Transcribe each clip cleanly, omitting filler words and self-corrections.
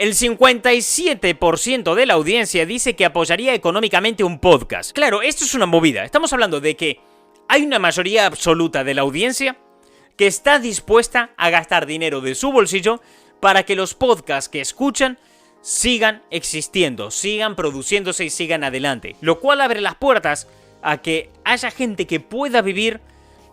El 57% de la audiencia dice que apoyaría económicamente un podcast. Claro, esto es una movida. Estamos hablando de que hay una mayoría absoluta de la audiencia que está dispuesta a gastar dinero de su bolsillo para que los podcasts que escuchan sigan existiendo, sigan produciéndose y sigan adelante. Lo cual abre las puertas a que haya gente que pueda vivir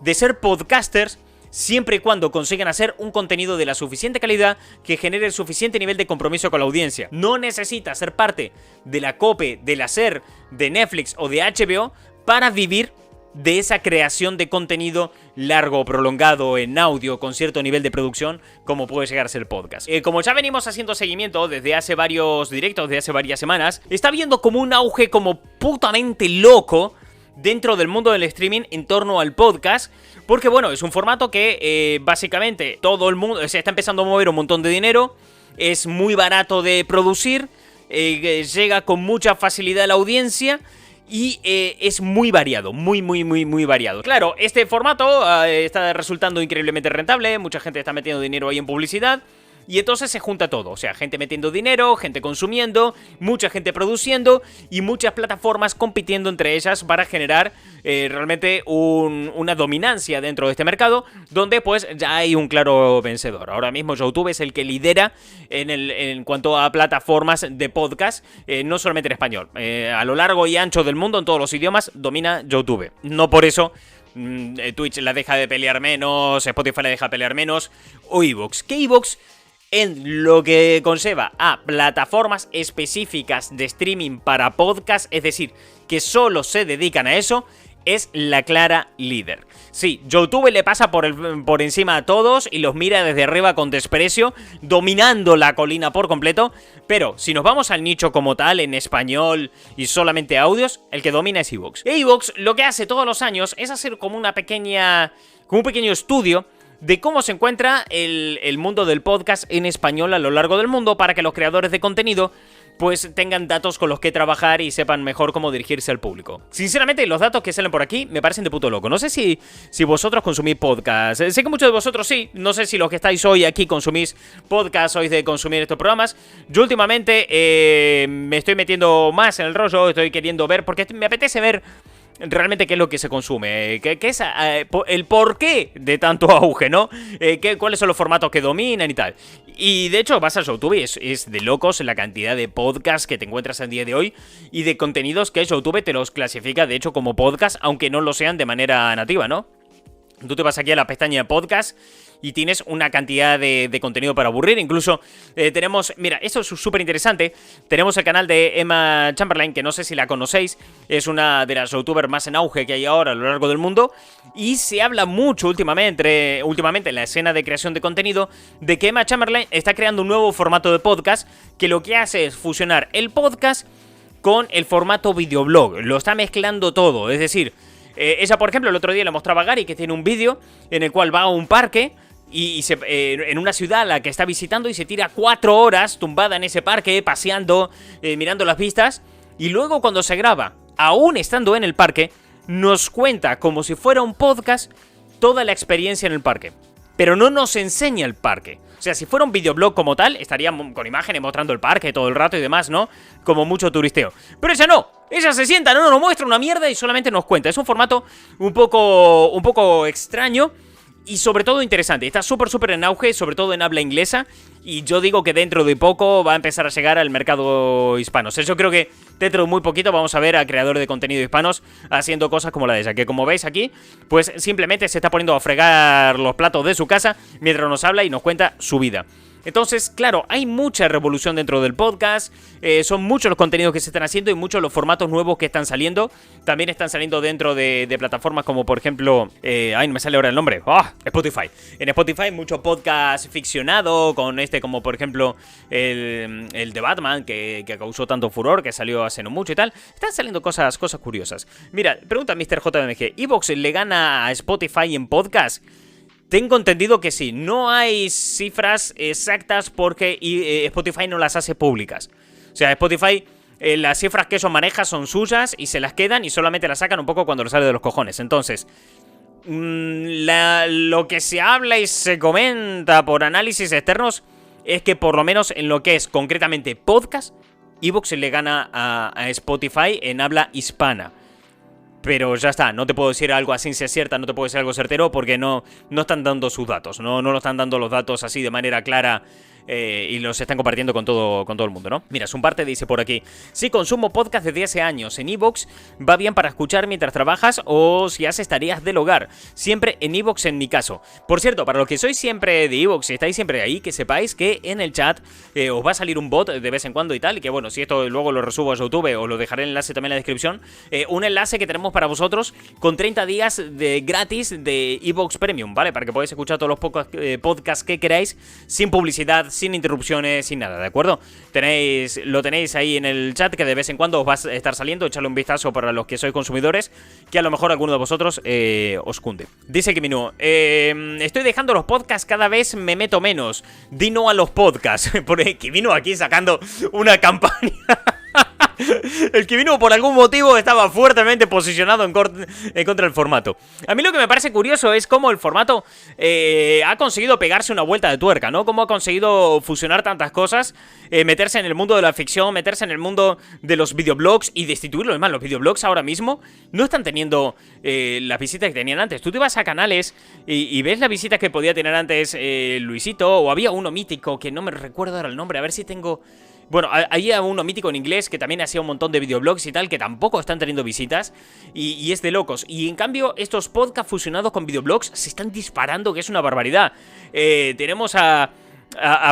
de ser podcasters siempre y cuando consigan hacer un contenido de la suficiente calidad que genere el suficiente nivel de compromiso con la audiencia. No necesita ser parte de la COPE, de la SER, de Netflix o de HBO para vivir de esa creación de contenido largo, prolongado, en audio, con cierto nivel de producción, como puede llegar a ser el podcast. Como ya venimos haciendo seguimiento desde hace varios directos, desde hace varias semanas, está habiendo como un auge como putamente loco dentro del mundo del streaming en torno al podcast, porque bueno, es un formato que básicamente todo el mundo se está empezando a mover un montón de dinero, es muy barato de producir, llega con mucha facilidad a la audiencia y es muy variado, muy variado. Claro, este formato está resultando increíblemente rentable, mucha gente está metiendo dinero ahí en publicidad. Y entonces se junta todo, o sea, gente metiendo dinero, gente consumiendo, mucha gente produciendo y muchas plataformas compitiendo entre ellas para generar realmente una dominancia dentro de este mercado, donde pues ya hay un claro vencedor. Ahora mismo YouTube es el que lidera en cuanto a plataformas de podcast, no solamente en español, a lo largo y ancho del mundo, en todos los idiomas, domina YouTube. No por eso Twitch la deja de pelear menos, Spotify la deja de pelear menos, o iVoox. Que iVoox, en lo que conlleva a plataformas específicas de streaming para podcast, es decir, que solo se dedican a eso, es la clara líder. Sí, YouTube le pasa por encima a todos y los mira desde arriba con desprecio, dominando la colina por completo, pero si nos vamos al nicho como tal, en español y solamente audios, el que domina es iVoox. iVoox lo que hace todos los años es hacer como un pequeño estudio de cómo se encuentra el mundo del podcast en español a lo largo del mundo, para que los creadores de contenido pues tengan datos con los que trabajar y sepan mejor cómo dirigirse al público. Sinceramente, los datos que salen por aquí me parecen de puto loco. No sé si vosotros consumís podcast. Sé que muchos de vosotros sí. No sé si los que estáis hoy aquí consumís podcast, sois de consumir estos programas. Yo últimamente me estoy metiendo más en el rollo, estoy queriendo ver, porque me apetece ver realmente qué es lo que se consume, qué es el porqué de tanto auge, ¿no? Cuáles son los formatos que dominan y tal. Y de hecho vas a YouTube y es de locos la cantidad de podcasts que te encuentras al día de hoy y de contenidos que YouTube te los clasifica de hecho como podcast, aunque no lo sean de manera nativa, ¿no? Tú te vas aquí a la pestaña de podcast y tienes una cantidad de contenido para aburrir. Incluso tenemos, mira, esto es súper interesante. Tenemos el canal de Emma Chamberlain, que no sé si la conocéis. Es una de las youtubers más en auge que hay ahora a lo largo del mundo. Y se habla mucho últimamente en la escena de creación de contenido de que Emma Chamberlain está creando un nuevo formato de podcast, que lo que hace es fusionar el podcast con el formato videoblog. Lo está mezclando todo, es decir, ella, por ejemplo, el otro día le mostraba a Gary que tiene un vídeo en el cual va a un parque en una ciudad a la que está visitando y se tira 4 horas tumbada en ese parque, paseando, mirando las vistas. Y luego cuando se graba, aún estando en el parque, nos cuenta como si fuera un podcast toda la experiencia en el parque. Pero no nos enseña el parque. O sea, si fuera un videoblog como tal, estaría con imágenes mostrando el parque todo el rato y demás, ¿no? Como mucho turisteo. Pero ella no. Ella se sienta, no nos muestra una mierda y solamente nos cuenta. Es un formato un poco extraño y sobre todo interesante. Está súper en auge, sobre todo en habla inglesa. Y yo digo que dentro de poco va a empezar a llegar al mercado hispano. O sea, yo creo que dentro de muy poquito vamos a ver a creadores de contenido hispanos haciendo cosas como la de ella. Que como veis aquí, pues simplemente se está poniendo a fregar los platos de su casa mientras nos habla y nos cuenta su vida. Entonces, claro, hay mucha revolución dentro del podcast, son muchos los contenidos que se están haciendo y muchos los formatos nuevos que están saliendo. También están saliendo dentro de plataformas como, por ejemplo, no me sale ahora el nombre, Spotify. En Spotify mucho podcast ficcionado, con como por ejemplo el de Batman, que causó tanto furor, que salió hace no mucho y tal. Están saliendo cosas curiosas. Mira, pregunta Mr. JMG, ¿iVoox le gana a Spotify en podcast? Tengo entendido que sí, no hay cifras exactas porque Spotify no las hace públicas. O sea, Spotify, las cifras que ellos manejan son suyas y se las quedan y solamente las sacan un poco cuando les sale de los cojones. Entonces, lo que se habla y se comenta por análisis externos es que por lo menos en lo que es concretamente podcast, iVoox le gana a Spotify en habla hispana. Pero ya está, no te puedo decir algo a ciencia cierta, no te puedo decir algo certero porque no están dando sus datos, no lo están dando los datos así de manera clara. Y los están compartiendo con todo el mundo, ¿no? Mira, Sumparte dice por aquí: sí, consumo podcast desde hace años. En iVoox va bien para escuchar mientras trabajas o si haces tareas del hogar. Siempre en iVoox en mi caso. Por cierto, para los que sois siempre de iVoox y estáis siempre ahí, que sepáis que en el chat os va a salir un bot de vez en cuando y tal. Y que bueno, si esto luego lo resubo a YouTube, os lo dejaré el enlace también en la descripción. Un enlace que tenemos para vosotros con 30 días de gratis de iVoox Premium, ¿vale? Para que podáis escuchar todos los podcasts que queráis sin publicidad, sin interrupciones, sin nada, ¿de acuerdo? Lo tenéis ahí en el chat, que de vez en cuando os va a estar saliendo. Echarle un vistazo para los que sois consumidores, que a lo mejor alguno de vosotros os cunde. Dice Kimino: estoy dejando los podcasts, cada vez me meto menos. Di no a los podcasts. Pone Kimino aquí sacando una campaña. El que vino por algún motivo estaba fuertemente posicionado en contra del formato. A mí lo que me parece curioso es cómo el formato ha conseguido pegarse una vuelta de tuerca, ¿no? Cómo ha conseguido fusionar tantas cosas, meterse en el mundo de la ficción, meterse en el mundo de los videoblogs y destituirlo. Es más, los videoblogs ahora mismo no están teniendo las visitas que tenían antes. Tú te vas a canales y ves las visitas que podía tener antes Luisito, o había uno mítico que no me recuerdo ahora el nombre, a ver si tengo... Bueno, había uno mítico en inglés que también hacía un montón de videoblogs y tal, que tampoco están teniendo visitas, y es de locos. Y en cambio, estos podcasts fusionados con videoblogs se están disparando, que es una barbaridad. Tenemos a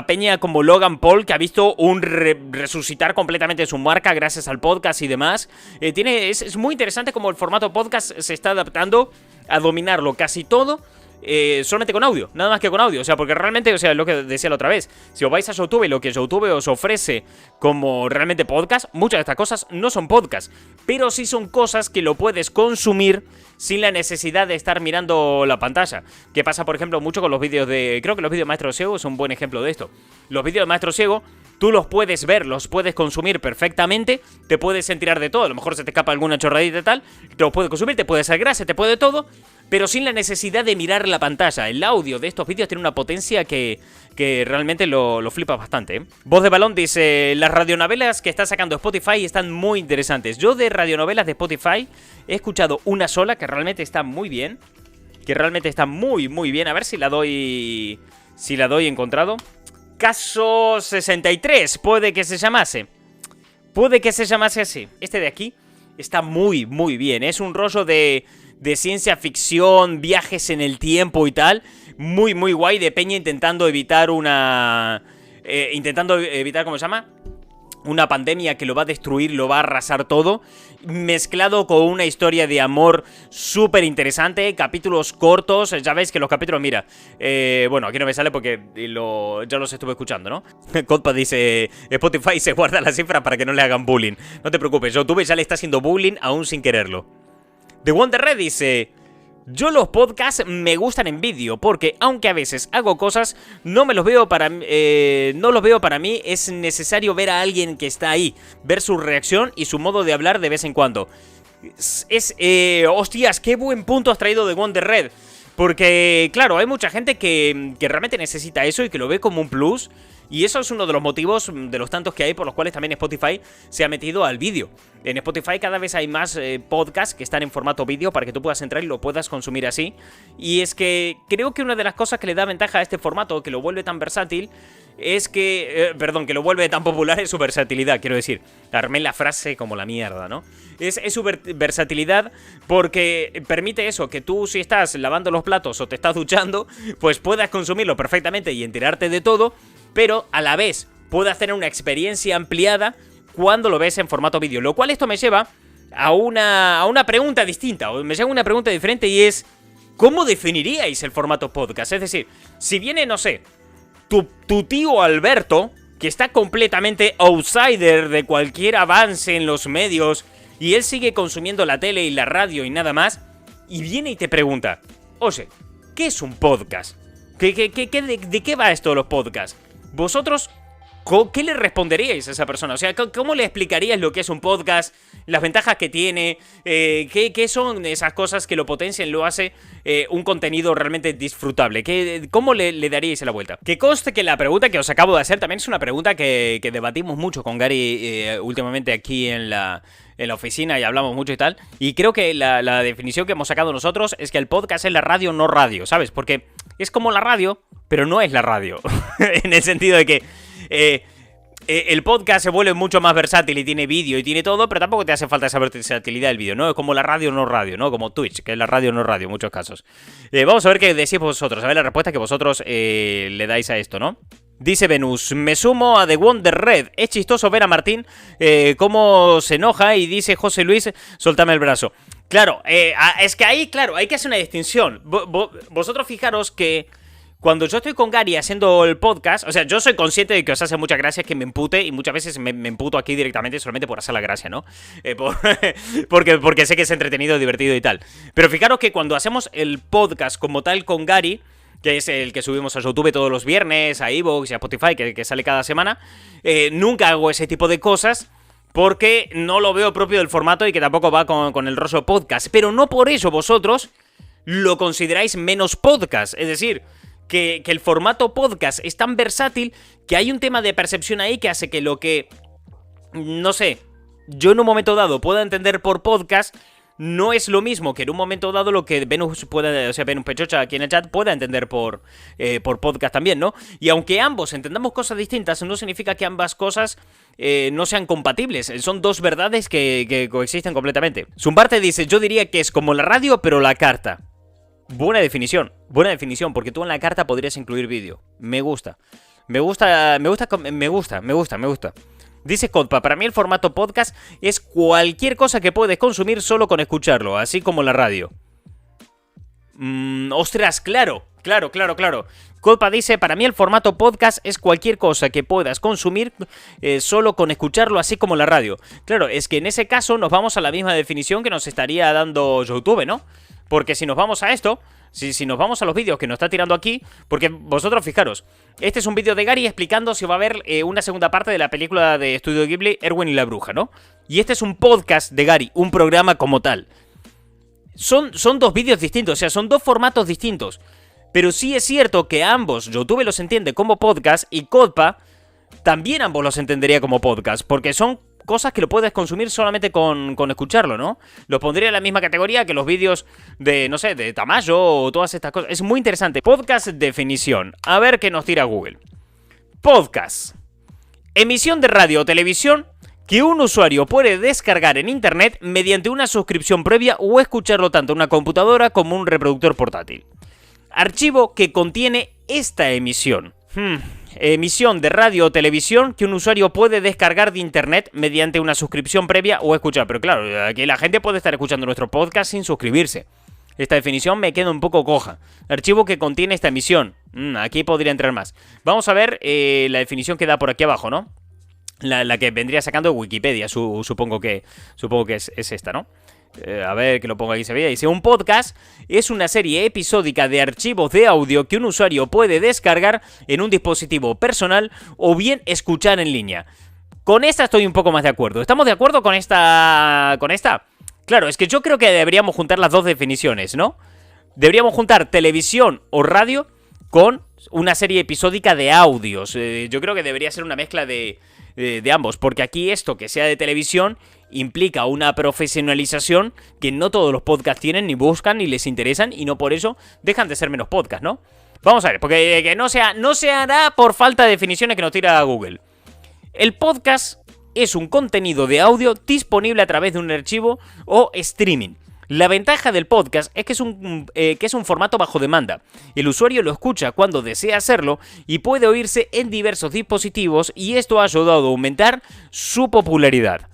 Peña como Logan Paul, que ha visto un resucitar completamente su marca gracias al podcast y demás. Es muy interesante cómo el formato podcast se está adaptando a dominarlo casi todo. Solamente con audio, nada más que con audio. O sea, porque realmente, o sea, lo que decía la otra vez, si os vais a YouTube y lo que YouTube os ofrece como realmente podcast, muchas de estas cosas no son podcast, pero sí son cosas que lo puedes consumir sin la necesidad de estar mirando la pantalla. Que pasa, por ejemplo, mucho con los vídeos de... Creo que los vídeos de Maestro Ciego es un buen ejemplo de esto. Los vídeos de Maestro Ciego, tú los puedes ver, los puedes consumir perfectamente, te puedes enterar de todo, a lo mejor se te escapa alguna chorradita y tal, te los puedes consumir, te puede hacer gracia, te puede todo, pero sin la necesidad de mirar la pantalla. El audio de estos vídeos tiene una potencia que realmente lo flipa bastante, ¿eh? Voz de Balón dice: las radionovelas que está sacando Spotify están muy interesantes. Yo de radionovelas de Spotify he escuchado una sola que realmente está muy bien. Que realmente está muy, muy bien. A ver si la doy... Si la doy encontrado. Caso 63, puede que se llamase. Puede que se llamase así. Este de aquí está muy, muy bien. Es un rollo de ciencia ficción, viajes en el tiempo y tal. Muy, muy guay, de peña intentando evitar una... ¿cómo se llama? Una pandemia que lo va a destruir, lo va a arrasar todo, mezclado con una historia de amor súper interesante, capítulos cortos. Ya veis que los capítulos, mira, bueno, aquí no me sale porque ya los estuve escuchando, ¿no? Codpa dice: Spotify se guarda las cifras para que no le hagan bullying. No te preocupes, YouTube ya le está haciendo bullying aún sin quererlo. The Wonder Red dice: yo los podcasts me gustan en vídeo porque, aunque a veces hago cosas, no los veo para mí, es necesario ver a alguien que está ahí, ver su reacción y su modo de hablar de vez en cuando. Hostias, qué buen punto has traído de Wonder Red. Porque, claro, hay mucha gente que realmente necesita eso y que lo ve como un plus. Y eso es uno de los motivos, de los tantos que hay, por los cuales también Spotify se ha metido al vídeo. En Spotify cada vez hay más podcasts que están en formato vídeo para que tú puedas entrar y lo puedas consumir así. Y es que creo que una de las cosas que le da ventaja a este formato, que lo vuelve tan versátil, es que... que lo vuelve tan popular es su versatilidad, quiero decir. Armé la frase como la mierda, ¿no? Es su versatilidad porque permite eso, que tú si estás lavando los platos o te estás duchando, pues puedas consumirlo perfectamente y enterarte de todo, pero a la vez puedas tener una experiencia ampliada cuando lo ves en formato vídeo. Lo cual esto me lleva a una pregunta distinta, o me lleva a una pregunta diferente, y es: ¿cómo definiríais el formato podcast? Es decir, si viene, no sé, tu tío Alberto, que está completamente outsider de cualquier avance en los medios, y él sigue consumiendo la tele y la radio y nada más, y viene y te pregunta: oye, ¿qué es un podcast? ¿De qué va esto de los podcasts? ¿Vosotros ¿qué le responderíais a esa persona? O sea, ¿cómo le explicaríais lo que es un podcast, las ventajas que tiene, qué son esas cosas que lo potencian, lo hace un contenido realmente disfrutable? ¿Cómo le daríais la vuelta? Que conste que la pregunta que os acabo de hacer también es una pregunta que debatimos mucho con Gary últimamente aquí en la oficina y hablamos mucho y tal. Y creo que la definición que hemos sacado nosotros es que el podcast es la radio, no radio, ¿sabes? Porque es como la radio, pero no es la radio. En el sentido de que el podcast se vuelve mucho más versátil y tiene vídeo y tiene todo, pero tampoco te hace falta esa versatilidad del vídeo, ¿no? Es como la radio, no radio, ¿no? Como Twitch, que es la radio, no radio en muchos casos. Vamos a ver qué decís vosotros, a ver la respuesta que vosotros le dais a esto, ¿no? Dice Venus, me sumo a The Wonder Red. Es chistoso ver a Martín cómo se enoja y dice José Luis, soltame el brazo. Claro, es que ahí, claro, hay que hacer una distinción. Vosotros fijaros que cuando yo estoy con Gary haciendo el podcast, o sea, yo soy consciente de que os hace mucha gracia que me empute y muchas veces me emputo aquí directamente solamente por hacer la gracia, ¿no? Porque sé que es entretenido, divertido y tal. Pero fijaros que cuando hacemos el podcast como tal con Gary, que es el que subimos a YouTube todos los viernes, a iVoox y a Spotify, que sale cada semana, nunca hago ese tipo de cosas porque no lo veo propio del formato y que tampoco va con el rostro podcast. Pero no por eso vosotros lo consideráis menos podcast, es decir, que el formato podcast es tan versátil que hay un tema de percepción ahí que hace que lo que, no sé, yo en un momento dado pueda entender por podcast no es lo mismo que en un momento dado lo que Venus pueda, o sea, Venus Pechocha aquí en el chat pueda entender por podcast también, ¿no? Y aunque ambos entendamos cosas distintas, no significa que ambas cosas no sean compatibles. Son dos verdades que coexisten completamente. Zumbarte dice, yo diría que es como la radio, pero la carta. Buena definición, porque tú en la carta podrías incluir vídeo. Me gusta. Dice Codpa, para mí el formato podcast es cualquier cosa que puedes consumir solo con escucharlo, así como la radio. Ostras, claro. Codpa dice, para mí el formato podcast es cualquier cosa que puedas consumir solo con escucharlo, así como la radio. Claro, es que en ese caso nos vamos a la misma definición que nos estaría dando YouTube, ¿no? Porque si nos vamos a esto, si nos vamos a los vídeos que nos está tirando aquí, porque vosotros fijaros, este es un vídeo de Gary explicando si va a haber una segunda parte de la película de Estudio Ghibli, Erwin y la Bruja, ¿no? Y este es un podcast de Gary, un programa como tal. Son dos vídeos distintos, o sea, son dos formatos distintos. Pero sí es cierto que ambos, YouTube los entiende como podcast y Codpa también ambos los entendería como podcast, porque son cosas que lo puedes consumir solamente con escucharlo, ¿no? Los pondría en la misma categoría que los vídeos de, no sé, de Tamayo o todas estas cosas. Es muy interesante. Podcast definición. A ver qué nos tira Google. Podcast. Emisión de radio o televisión que un usuario puede descargar en internet mediante una suscripción previa o escucharlo tanto en una computadora como un reproductor portátil. Archivo que contiene esta emisión. Emisión de radio o televisión que un usuario puede descargar de internet mediante una suscripción previa o escuchar. Pero claro, aquí la gente puede estar escuchando nuestro podcast sin suscribirse. Esta definición me queda un poco coja. Archivo que contiene esta emisión. Aquí podría entrar más. Vamos a ver la definición que da por aquí abajo, ¿no? La que vendría sacando de Wikipedia, supongo que es esta, ¿no? A ver, que lo pongo aquí, se ve. Dice, un podcast es una serie episódica de archivos de audio que un usuario puede descargar en un dispositivo personal o bien escuchar en línea. Con esta estoy un poco más de acuerdo. ¿Estamos de acuerdo con esta? Claro, es que yo creo que deberíamos juntar las dos definiciones, ¿no? Deberíamos juntar televisión o radio con una serie episódica de audios. Yo creo que debería ser una mezcla de ambos, porque aquí esto que sea de televisión implica una profesionalización que no todos los podcasts tienen, ni buscan, ni les interesan, y no por eso dejan de ser menos podcast, ¿no? Vamos a ver, porque que no se hará por falta de definiciones que nos tira Google. El podcast es un contenido de audio disponible a través de un archivo o streaming. La ventaja del podcast es que es un formato bajo demanda. El usuario lo escucha cuando desea hacerlo y puede oírse en diversos dispositivos, y esto ha ayudado a aumentar su popularidad.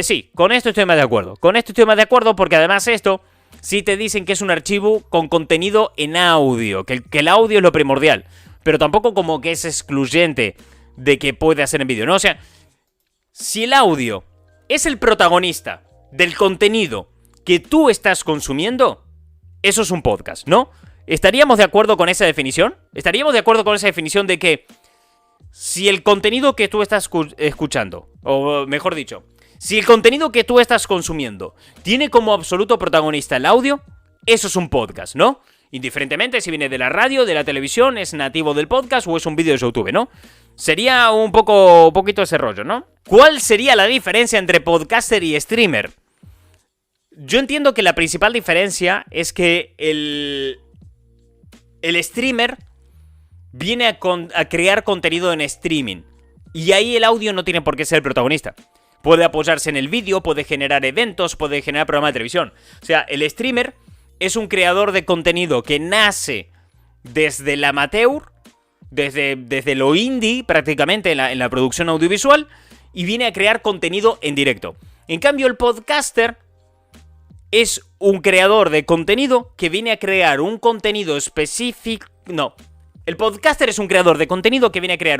Sí, con esto estoy más de acuerdo. Porque además esto, sí te dicen que es un archivo con contenido en audio, que el audio es lo primordial, pero tampoco como que es excluyente de que puede hacer en vídeo, ¿no? O sea, si el audio es el protagonista del contenido que tú estás consumiendo, eso es un podcast, ¿no? ¿Estaríamos de acuerdo con esa definición? ¿Estaríamos de acuerdo con esa definición de que si el contenido que tú estás escuchando, o mejor dicho, si el contenido que tú estás consumiendo tiene como absoluto protagonista el audio, eso es un podcast, ¿no? Indiferentemente si viene de la radio, de la televisión, es nativo del podcast o es un vídeo de YouTube, ¿no? Sería un poquito ese rollo, ¿no? ¿Cuál sería la diferencia entre podcaster y streamer? Yo entiendo que la principal diferencia es que el streamer viene a crear contenido en streaming. Y ahí el audio no tiene por qué ser el protagonista. Puede apoyarse en el vídeo, puede generar eventos, puede generar programas de televisión. O sea, el streamer es un creador de contenido que nace desde el amateur, desde lo indie prácticamente en la producción audiovisual, y viene a crear contenido en directo. En cambio, el podcaster es un creador de contenido que viene a crear un contenido específico. No, el podcaster es un creador de contenido que viene a crear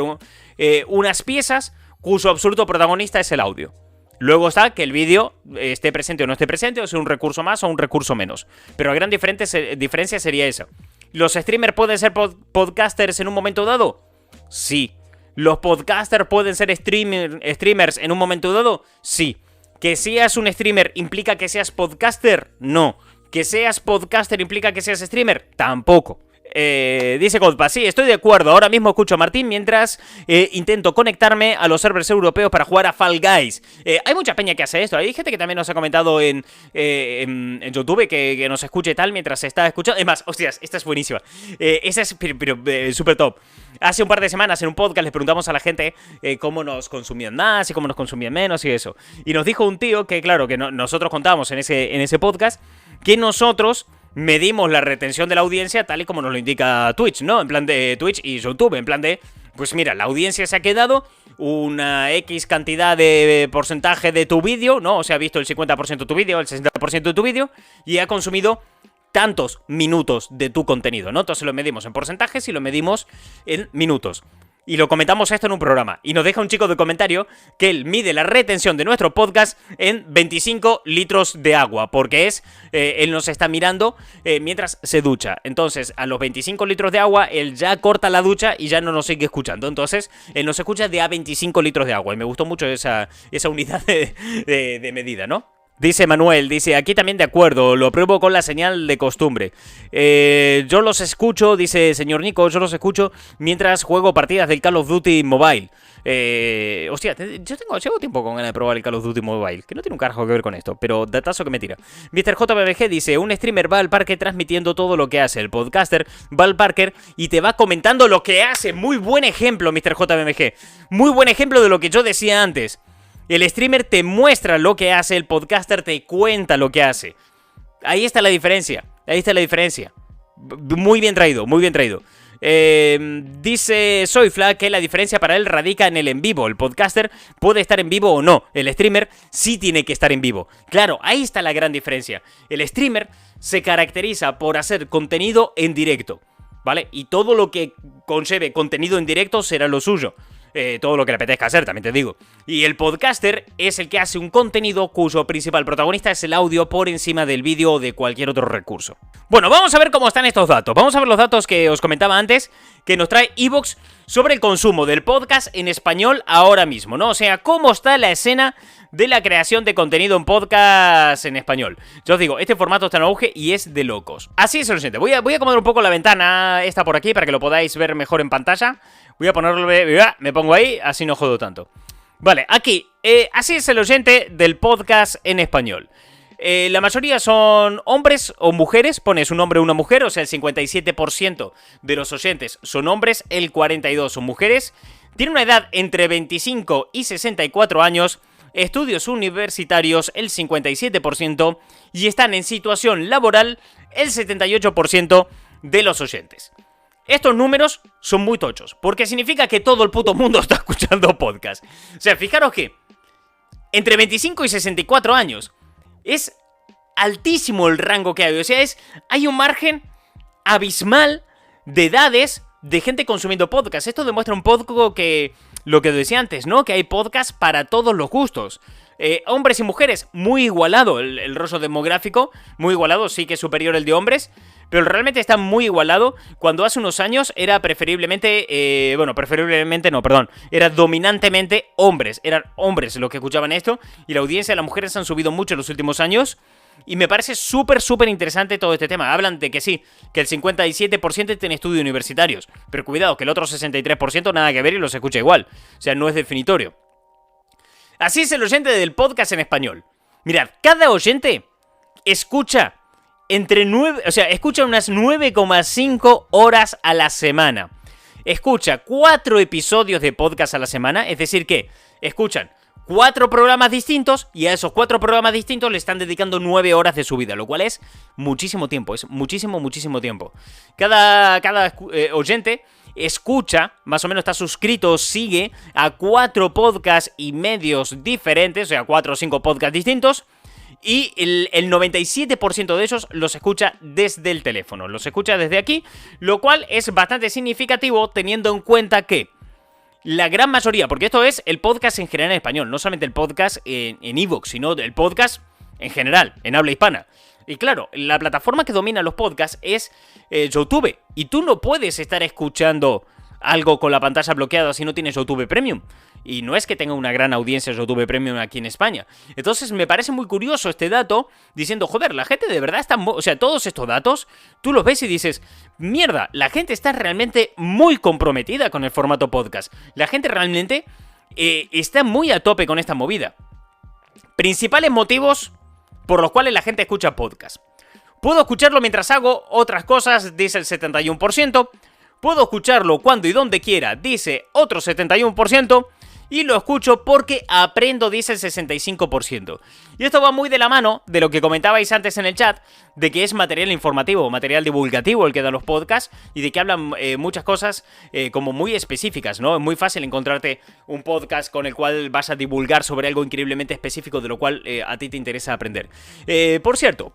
unas piezas cuyo absoluto protagonista es el audio. Luego está que el vídeo esté presente o no esté presente, o sea un recurso más o un recurso menos. Pero la gran diferencia sería esa. ¿Los streamers pueden ser podcasters en un momento dado? Sí. ¿Los podcasters pueden ser streamers en un momento dado? Sí. ¿Que seas un streamer implica que seas podcaster? No. ¿Que seas podcaster implica que seas streamer? Tampoco. Dice Godpa, sí, estoy de acuerdo. Ahora mismo escucho a Martín mientras intento conectarme a los servers europeos para jugar a Fall Guys. Hay mucha peña que hace esto. Hay gente que también nos ha comentado en YouTube que nos escuche tal mientras se está escuchando. Es más, hostias, esta es buenísima. Esa es súper top. Hace un par de semanas en un podcast les preguntamos a la gente cómo nos consumían más y cómo nos consumían menos y eso. Y nos dijo un tío que, claro, que nosotros contábamos en ese podcast que nosotros medimos la retención de la audiencia tal y como nos lo indica Twitch, ¿no? En plan de Twitch y YouTube, en plan de, pues mira, la audiencia se ha quedado una X cantidad de porcentaje de tu vídeo, ¿no? O sea, ha visto el 50% de tu vídeo, el 60% de tu vídeo y ha consumido tantos minutos de tu contenido, ¿no? Entonces lo medimos en porcentajes y lo medimos en minutos. Y lo comentamos esto en un programa. Y nos deja un chico de comentario que él mide la retención de nuestro podcast en 25 litros de agua. Porque él nos está mirando mientras se ducha. Entonces, a los 25 litros de agua, él ya corta la ducha y ya no nos sigue escuchando. Entonces, él nos escucha de a 25 litros de agua. Y me gustó mucho esa unidad de medida, ¿no? Dice Manuel, dice, aquí también de acuerdo, lo pruebo con la señal de costumbre. Yo los escucho, dice señor Nico, yo los escucho mientras juego partidas del Call of Duty Mobile. Hostia, llevo tiempo con ganas de probar el Call of Duty Mobile, que no tiene un carajo que ver con esto, pero datazo que me tira. Mr. JBG dice, un streamer va al parque transmitiendo todo lo que hace, el podcaster va al parque y te va comentando lo que hace. Muy buen ejemplo, Mr. JBG, muy buen ejemplo de lo que yo decía antes. El streamer te muestra lo que hace, el podcaster te cuenta lo que hace. Ahí está la diferencia. Ahí está la diferencia. Muy bien traído, muy bien traído. Dice Soyfla que la diferencia para él radica en el en vivo. El podcaster puede estar en vivo o no. El streamer sí tiene que estar en vivo. Claro, ahí está la gran diferencia. El streamer se caracteriza por hacer contenido en directo, ¿vale? Y todo lo que conlleve contenido en directo será lo suyo. Todo lo que le apetezca hacer, también te digo. Y el podcaster es el que hace un contenido cuyo principal protagonista es el audio por encima del vídeo o de cualquier otro recurso. Bueno, vamos a ver cómo están estos datos. Vamos a ver los datos que os comentaba antes, que nos trae Evox sobre el consumo del podcast en español ahora mismo, ¿no? O sea, cómo está la escena de la creación de contenido en podcast en español. Yo os digo, este formato está en auge y es de locos. Así es, lo siguiente. Voy a acomodar un poco la ventana esta por aquí para que lo podáis ver mejor en pantalla. Voy a ponerlo, me pongo ahí, así no jodo tanto. Vale, aquí, así es el oyente del podcast en español. La mayoría son hombres o mujeres, pones un hombre o una mujer, o sea, el 57% de los oyentes son hombres, el 42% son mujeres. Tiene una edad entre 25 y 64 años, estudios universitarios, el 57%, y están en situación laboral, el 78% de los oyentes. Estos números son muy tochos, porque significa que todo el puto mundo está escuchando podcast. O sea, fijaros que entre 25 y 64 años es altísimo el rango que hay. O sea, hay un margen abismal de edades de gente consumiendo podcast. Esto demuestra un poco que lo que decía antes, ¿no? Que hay podcasts para todos los gustos. Hombres y mujeres, muy igualado el rostro demográfico, muy igualado, sí que es superior el de hombres, pero realmente está muy igualado. Cuando hace unos años era preferiblemente, era dominantemente hombres, eran hombres los que escuchaban esto, y la audiencia de las mujeres han subido mucho en los últimos años, y me parece súper interesante todo este tema. Hablan de que sí, que el 57% tiene estudios universitarios, pero cuidado, que el otro 63% nada que ver y los escucha igual, o sea, no es definitorio. Así es el oyente del podcast en español. Mirad, cada oyente escucha escucha unas 9,5 horas a la semana. Escucha 4 episodios de podcast a la semana, es decir que escuchan 4 programas distintos y a esos 4 programas distintos le están dedicando 9 horas de su vida, lo cual es muchísimo tiempo, es muchísimo tiempo. Cada oyente escucha, más o menos está suscrito, sigue a 4 podcasts y medios diferentes, o sea, 4 o 5 podcasts distintos, y el 97% de ellos los escucha desde el teléfono, los escucha desde aquí, lo cual es bastante significativo teniendo en cuenta que la gran mayoría, porque esto es el podcast en general en español, no solamente el podcast en iVoox, sino el podcast en general, en habla hispana. Y claro, la plataforma que domina los podcasts es YouTube. Y tú no puedes estar escuchando algo con la pantalla bloqueada si no tienes YouTube Premium. Y no es que tenga una gran audiencia YouTube Premium aquí en España. Entonces me parece muy curioso este dato, diciendo, joder, la gente de verdad está... O sea, todos estos datos, tú los ves y dices, mierda, la gente está realmente muy comprometida con el formato podcast. La gente realmente está muy a tope con esta movida. Principales motivos por los cuales la gente escucha podcast. Puedo escucharlo mientras hago otras cosas, dice el 71%. Puedo escucharlo cuando y donde quiera, dice otro 71%. Y lo escucho porque aprendo, dice el 65%. Y esto va muy de la mano de lo que comentabais antes en el chat, de que es material informativo, material divulgativo el que dan los podcasts, y de que hablan muchas cosas como muy específicas, ¿no? Es muy fácil encontrarte un podcast con el cual vas a divulgar sobre algo increíblemente específico de lo cual a ti te interesa aprender. Por cierto.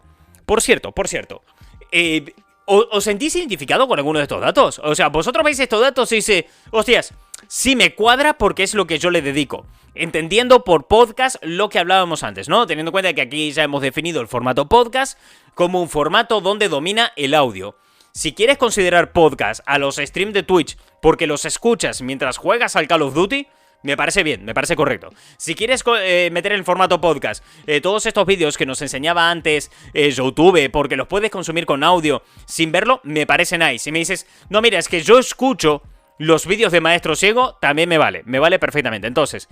¿Os sentís identificado con alguno de estos datos? O sea, vosotros veis estos datos y dices, hostias, sí me cuadra porque es lo que yo le dedico. Entendiendo por podcast lo que hablábamos antes, ¿no? Teniendo en cuenta que aquí ya hemos definido el formato podcast como un formato donde domina el audio. Si quieres considerar podcast a los streams de Twitch porque los escuchas mientras juegas al Call of Duty, me parece bien, me parece correcto. Si quieres meter en formato podcast todos estos vídeos que nos enseñaba antes YouTube, porque los puedes consumir con audio sin verlo, me parece nice. Si me dices, no, mira, es que yo escucho los vídeos de Maestro Ciego, también me vale perfectamente. Entonces,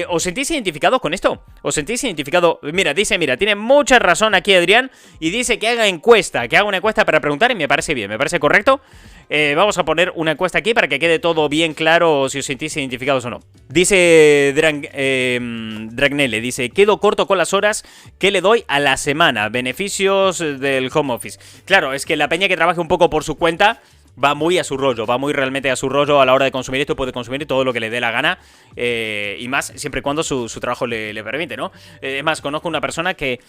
¿os sentís identificados con esto? ¿Os sentís identificado? Mira, tiene mucha razón aquí Adrián, y dice que haga una encuesta para preguntar, y me parece bien, me parece correcto. Vamos a poner una encuesta aquí para que quede todo bien claro si os sentís identificados o no. Dice Dragnele, dice, quedo corto con las horas que le doy a la semana. Beneficios del home office. Claro, es que la peña que trabaje un poco por su cuenta va muy a su rollo, va muy realmente a su rollo a la hora de consumir esto, puede consumir todo lo que le dé la gana, y más siempre y cuando su trabajo le permite, ¿no? Es más, conozco una persona que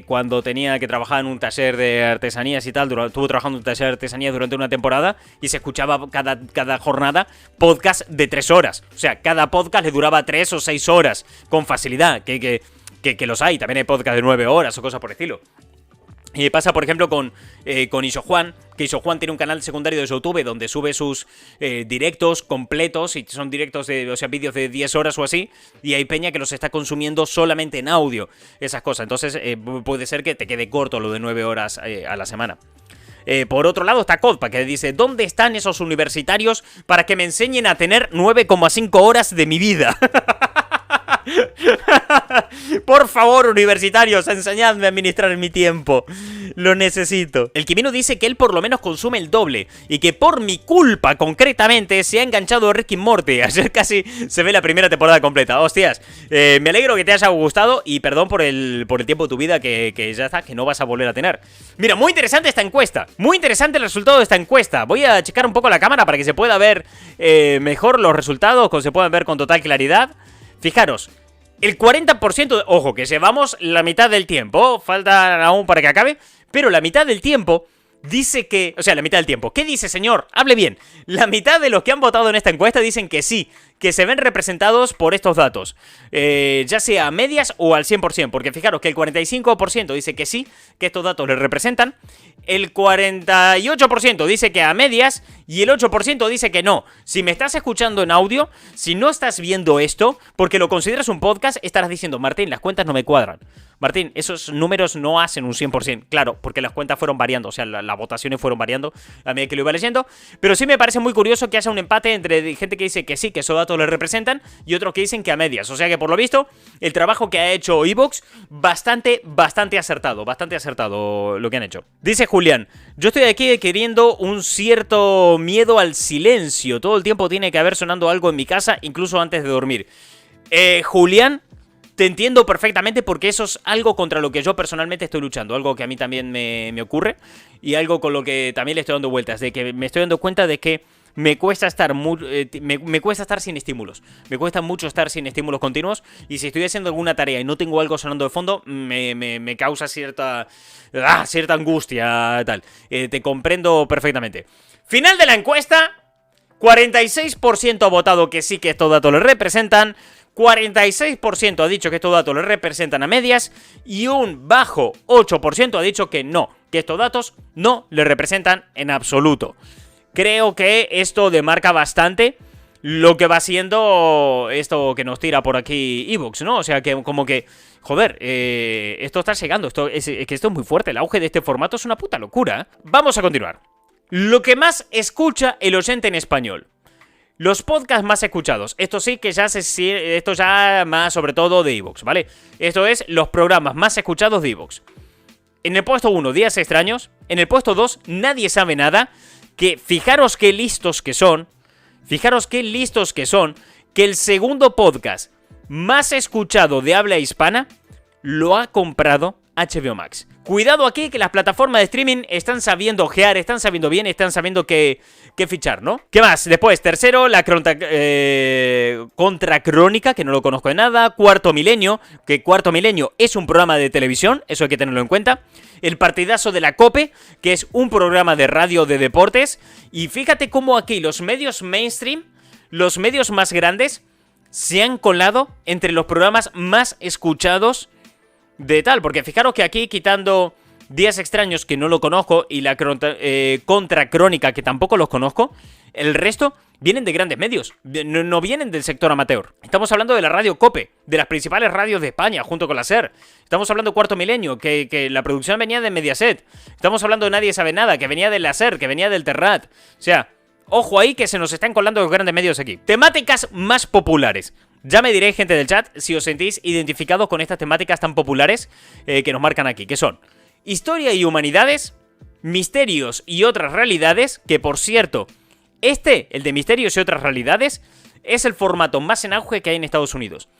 cuando tenía que trabajar en un taller de artesanías y tal, estuvo trabajando en un taller de artesanías durante una temporada y se escuchaba cada jornada podcast de 3 horas. O sea, cada podcast le duraba 3 o 6 horas con facilidad, que los hay. También hay podcast de 9 horas o cosas por el estilo. Y pasa, por ejemplo, con Isojuan, que Isojuan tiene un canal secundario de YouTube donde sube sus directos completos, y son directos o sea, vídeos de 10 horas o así, y hay peña que los está consumiendo solamente en audio, esas cosas. Entonces puede ser que te quede corto lo de 9 horas a la semana. Por otro lado está Codpa, que dice, ¿dónde están esos universitarios para que me enseñen a tener 9,5 horas de mi vida? Por favor, universitarios, enseñadme a administrar mi tiempo. Lo necesito. El Kimino dice que él por lo menos consume el doble y que por mi culpa, concretamente, se ha enganchado a Rick y Morty. Ayer casi se ve la primera temporada completa. Hostias, me alegro que te haya gustado y perdón por el tiempo de tu vida que ya está, que no vas a volver a tener. Mira, muy interesante esta encuesta. Muy interesante el resultado de esta encuesta. Voy a checar un poco la cámara para que se pueda ver mejor los resultados, que se puedan ver con total claridad. Fijaros, el 40%, ojo, que llevamos la mitad del tiempo, falta aún para que acabe, pero la mitad del tiempo dice que... O sea, la mitad del tiempo. ¿Qué dice, señor? Hable bien. La mitad de los que han votado en esta encuesta dicen que sí, que se ven representados por estos datos, ya sea a medias o al 100%, porque fijaros que el 45% dice que sí, que estos datos les representan, el 48% dice que a medias y el 8% dice que no. Si me estás escuchando en audio, si no estás viendo esto, porque lo consideras un podcast, estarás diciendo, Martín, las cuentas no me cuadran. Martín, esos números no hacen un 100%, claro, porque las cuentas fueron variando, o sea, las votaciones fueron variando a medida que lo iba leyendo, pero sí me parece muy curioso que haya un empate entre gente que dice que sí, que esos datos les representan, y otros que dicen que a medias, o sea que por lo visto, el trabajo que ha hecho Evox, bastante acertado lo que han hecho. Dice Julián, yo estoy aquí queriendo un cierto miedo al silencio, todo el tiempo tiene que haber sonando algo en mi casa, incluso antes de dormir. Julián, te entiendo perfectamente porque eso es algo contra lo que yo personalmente estoy luchando, algo que a mí también me ocurre y algo con lo que también le estoy dando vueltas, de que me estoy dando cuenta de que me cuesta estar me cuesta estar sin estímulos, me cuesta mucho estar sin estímulos continuos y si estoy haciendo alguna tarea y no tengo algo sonando de fondo, me causa cierta angustia, tal. Te comprendo perfectamente. Final de la encuesta, 46% ha votado que sí, que estos datos le representan, 46% ha dicho que estos datos le representan a medias y un bajo 8% ha dicho que no, que estos datos no le representan en absoluto. Creo que esto demarca bastante lo que va siendo esto que nos tira por aquí Evox, ¿no? O sea, que como que, joder, esto está llegando, esto es muy fuerte, el auge de este formato es una puta locura, ¿eh? Vamos a continuar. Lo que más escucha el oyente en español. Los podcasts más escuchados, esto sí que esto ya más sobre todo de Evox, ¿vale? Esto es los programas más escuchados de Evox. En el puesto 1, Días Extraños. En el puesto 2, Nadie Sabe Nada. Que fijaros qué listos que son. Que el segundo podcast más escuchado de habla hispana lo ha comprado HBO Max. Cuidado aquí que las plataformas de streaming están sabiendo ojear, están sabiendo bien, están sabiendo qué fichar, ¿no? ¿Qué más? Después, tercero, la Contracrónica, que no lo conozco de nada. Cuarto Milenio, que Cuarto Milenio es un programa de televisión, eso hay que tenerlo en cuenta. El Partidazo de la COPE, que es un programa de radio de deportes. Y fíjate cómo aquí los medios mainstream, los medios más grandes, se han colado entre los programas más escuchados de tal, porque fijaros que aquí, quitando Días Extraños, que no lo conozco, y la Contracrónica, que tampoco los conozco, el resto vienen de grandes medios, no vienen del sector amateur. Estamos hablando de la radio COPE, de las principales radios de España, junto con la SER. Estamos hablando de Cuarto Milenio, que la producción venía de Mediaset. Estamos hablando de Nadie Sabe Nada, que venía de la SER, que venía del Terrat. O sea, ojo ahí que se nos están colando los grandes medios aquí. Temáticas más populares. Ya me diréis, gente del chat, si os sentís identificados con estas temáticas tan populares que nos marcan aquí, que son historia y humanidades, misterios y otras realidades, que por cierto, el de misterios y otras realidades, es el formato más en auge que hay en Estados Unidos.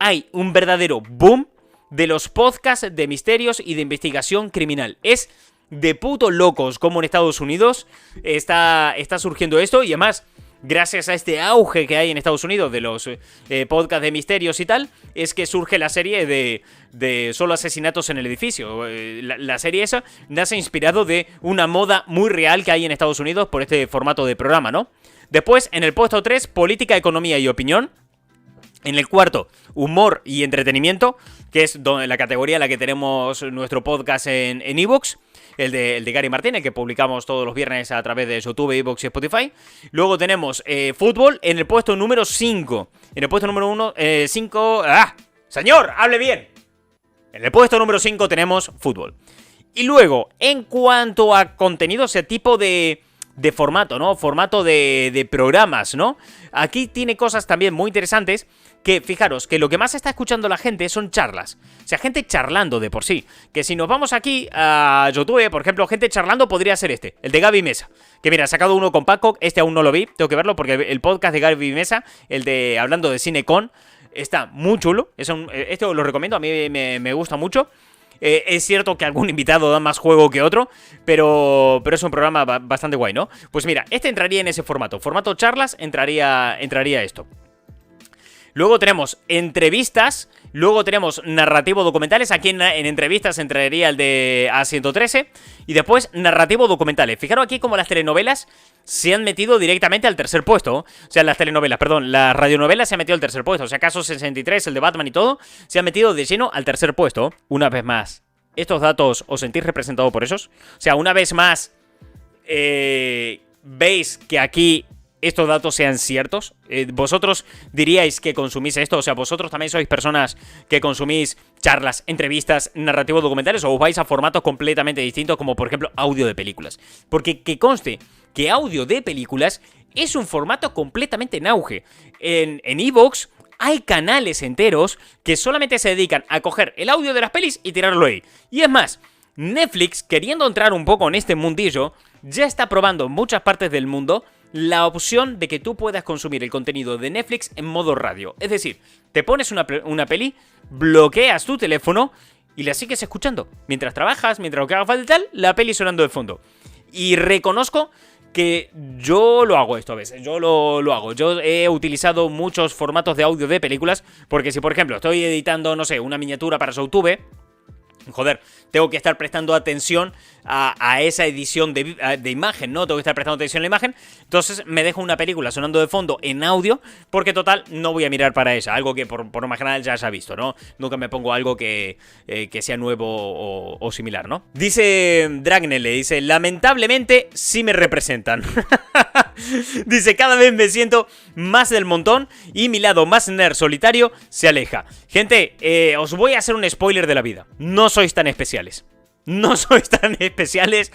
Hay un verdadero boom de los podcasts de misterios y de investigación criminal. Es de puto locos como en Estados Unidos está surgiendo esto, y además, gracias a este auge que hay en Estados Unidos de los podcasts de misterios y tal, es que surge la serie de Solo Asesinatos en el Edificio. La serie esa nace inspirado de una moda muy real que hay en Estados Unidos por este formato de programa, ¿no? Después, en el puesto 3, Política, Economía y Opinión. En el cuarto, Humor y Entretenimiento, que es la categoría en la que tenemos nuestro podcast en Evox. El de Gary Martín, el que publicamos todos los viernes a través de YouTube, Evox y Spotify. Luego tenemos fútbol en el puesto número 5. En el puesto número 5... ¡Ah! ¡Señor! ¡Hable bien! En el puesto número 5 tenemos fútbol. Y luego, en cuanto a contenido, o sea, tipo de formato, ¿no? Formato de programas, ¿no? Aquí tiene cosas también muy interesantes. Que fijaros, que lo que más está escuchando la gente son charlas. O sea, gente charlando de por sí. Que si nos vamos aquí a YouTube, por ejemplo, gente charlando podría ser el de Gaby Mesa. Que mira, ha sacado uno con Paco, este aún no lo vi, tengo que verlo porque el podcast de Gaby Mesa, el de Hablando de Cine con, está muy chulo. Este os lo recomiendo, a mí me gusta mucho. Es cierto que algún invitado da más juego que otro, pero es un programa bastante guay, ¿no? Pues mira, este entraría en ese formato. Formato charlas, entraría esto. Luego tenemos entrevistas. Luego tenemos narrativo documentales. Aquí en entrevistas entraría el de A113. Y después narrativo documentales. Fijaros aquí como las telenovelas se han metido directamente al tercer puesto. O sea, las radionovelas se han metido al tercer puesto. O sea, Caso 63, el de Batman y todo, se han metido de lleno al tercer puesto. Una vez más, ¿estos datos os sentís representados por esos? O sea, una vez más, ¿veis que aquí estos datos sean ciertos? ¿Vosotros diríais que consumís esto? O sea, ¿vosotros también sois personas que consumís charlas, entrevistas, narrativos documentales, o os vais a formatos completamente distintos, como por ejemplo audio de películas? Porque que conste que audio de películas es un formato completamente en auge. En iVoox hay canales enteros que solamente se dedican a coger el audio de las pelis y tirarlo ahí. Y es más, Netflix, queriendo entrar un poco en este mundillo, ya está probando en muchas partes del mundo la opción de que tú puedas consumir el contenido de Netflix en modo radio. Es decir, te pones una peli, bloqueas tu teléfono y la sigues escuchando. Mientras trabajas, mientras lo que haga falta y tal, la peli sonando de fondo. Y reconozco que yo lo hago esto a veces, yo lo hago. Yo he utilizado muchos formatos de audio de películas, porque si por ejemplo estoy editando, no sé, una miniatura para YouTube, joder, tengo que estar prestando atención a esa edición de imagen, ¿no? Tengo que estar prestando atención a la imagen. Entonces me dejo una película sonando de fondo en audio, porque total, no voy a mirar para ella. Algo que por lo más general ya se ha visto, ¿no? Nunca me pongo algo que sea nuevo o similar, ¿no? Dice Dragnele, dice, lamentablemente sí me representan. Dice, cada vez me siento más del montón y mi lado más nerd solitario se aleja. Gente, os voy a hacer un spoiler de la vida. No sois tan especiales. No sois tan especiales.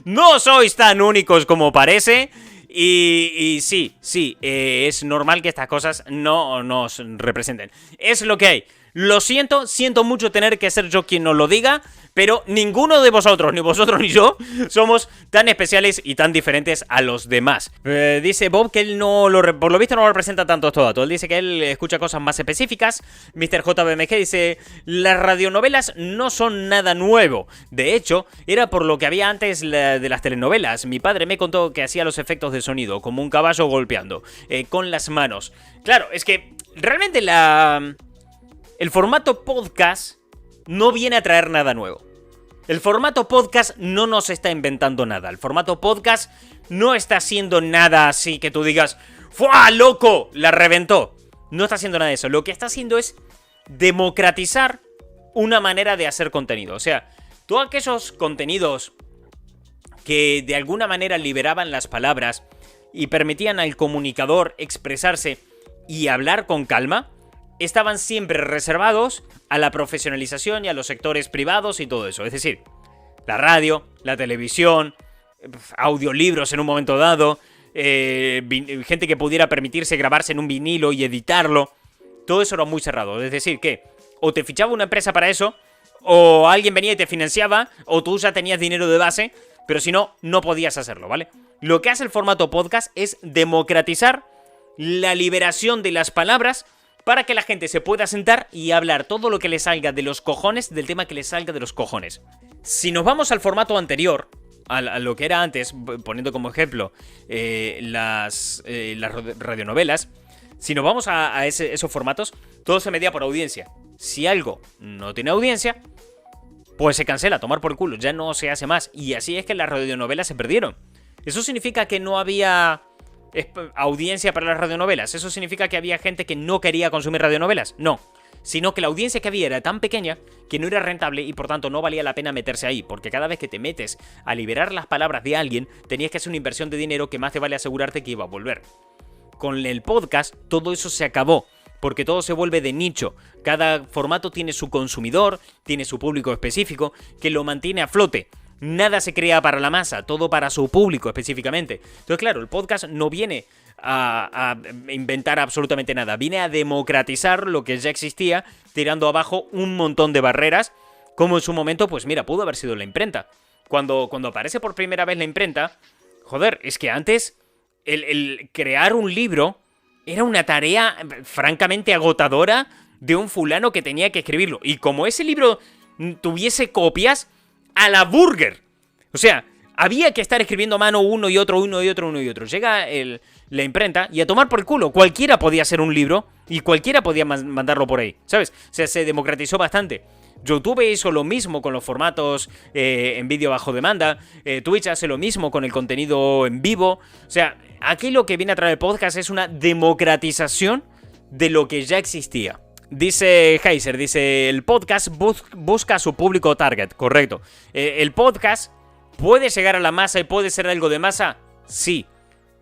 No sois tan únicos como parece. Y sí, es normal que estas cosas no nos representen. Es lo que hay. Lo siento mucho tener que ser yo quien os lo diga, pero ninguno de vosotros, ni vosotros ni yo, somos tan especiales y tan diferentes a los demás. Dice Bob que él por lo visto no lo representa tanto estos datos. Él dice que él escucha cosas más específicas. Mr. JBMG dice, las radionovelas no son nada nuevo. De hecho, era por lo que había antes de las telenovelas. Mi padre me contó que hacía los efectos de sonido, como un caballo golpeando, con las manos. Claro, es que realmente el formato podcast no viene a traer nada nuevo. El formato podcast no nos está inventando nada. El formato podcast no está haciendo nada así que tú digas, ¡fua, loco! La reventó. No está haciendo nada de eso. Lo que está haciendo es democratizar una manera de hacer contenido. O sea, todos aquellos contenidos que de alguna manera liberaban las palabras y permitían al comunicador expresarse y hablar con calma, estaban siempre reservados a la profesionalización y a los sectores privados y todo eso. Es decir, la radio, la televisión, audiolibros en un momento dado, gente que pudiera permitirse grabarse en un vinilo y editarlo. Todo eso era muy cerrado. Es decir, que o te fichaba una empresa para eso, o alguien venía y te financiaba, o tú ya tenías dinero de base, pero si no, no podías hacerlo, ¿vale? Lo que hace el formato podcast es democratizar la liberación de las palabras para que la gente se pueda sentar y hablar todo lo que le salga de los cojones del tema que le salga de los cojones. Si nos vamos al formato anterior, a lo que era antes, poniendo como ejemplo las radionovelas, si nos vamos a esos formatos, todo se medía por audiencia. Si algo no tiene audiencia, pues se cancela, tomar por culo, ya no se hace más. Y así es que las radionovelas se perdieron. ¿Eso significa que no había audiencia para las radionovelas? ¿Eso significa que había gente que no quería consumir radionovelas? No, sino que la audiencia que había era tan pequeña que no era rentable y por tanto no valía la pena meterse ahí, porque cada vez que te metes a liberar las palabras de alguien tenías que hacer una inversión de dinero que más te vale asegurarte que iba a volver. Con el podcast todo eso se acabó, porque todo se vuelve de nicho. Cada formato tiene su consumidor, tiene su público específico que lo mantiene a flote. Nada se crea para la masa, todo para su público específicamente. Entonces, claro, el podcast no viene a inventar absolutamente nada. Viene a democratizar lo que ya existía, tirando abajo un montón de barreras, como en su momento, pues mira, pudo haber sido la imprenta. Cuando aparece por primera vez la imprenta, joder, es que antes el crear un libro era una tarea francamente agotadora de un fulano que tenía que escribirlo. Y como ese libro tuviese copias, a la burger. O sea, había que estar escribiendo a mano uno y otro. Llega el la imprenta y a tomar por el culo. Cualquiera podía hacer un libro y cualquiera podía mandarlo por ahí, ¿sabes? O sea, se democratizó bastante. YouTube hizo lo mismo con los formatos en vídeo bajo demanda. Twitch hace lo mismo con el contenido en vivo. O sea, aquí lo que viene a traer el podcast es una democratización de lo que ya existía. Dice Heiser, dice, el podcast busca a su público target, correcto. El podcast puede llegar a la masa y puede ser algo de masa, sí.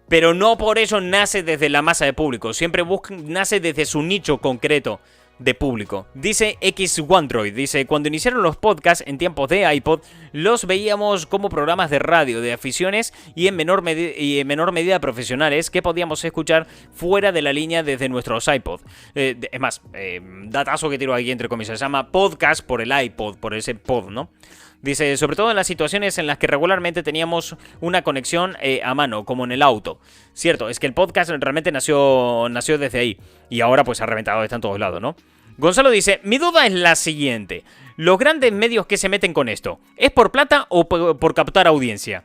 Pero no por eso nace desde la masa de público, siempre nace desde su nicho concreto de público. Dice X1droid, dice, cuando iniciaron los podcasts en tiempos de iPod, los veíamos como programas de radio, de aficiones y en menor medida profesionales que podíamos escuchar fuera de la línea desde nuestros iPod. Es más, datazo que tiro aquí entre comillas, se llama podcast por el iPod, por ese pod, ¿no? Dice, sobre todo en las situaciones en las que regularmente teníamos una conexión a mano, como en el auto. Cierto, es que el podcast realmente nació desde ahí. Y ahora pues ha reventado, está en todos lados, ¿no? Gonzalo dice, mi duda es la siguiente. ¿Los grandes medios que se meten con esto? ¿Es por plata o por captar audiencia?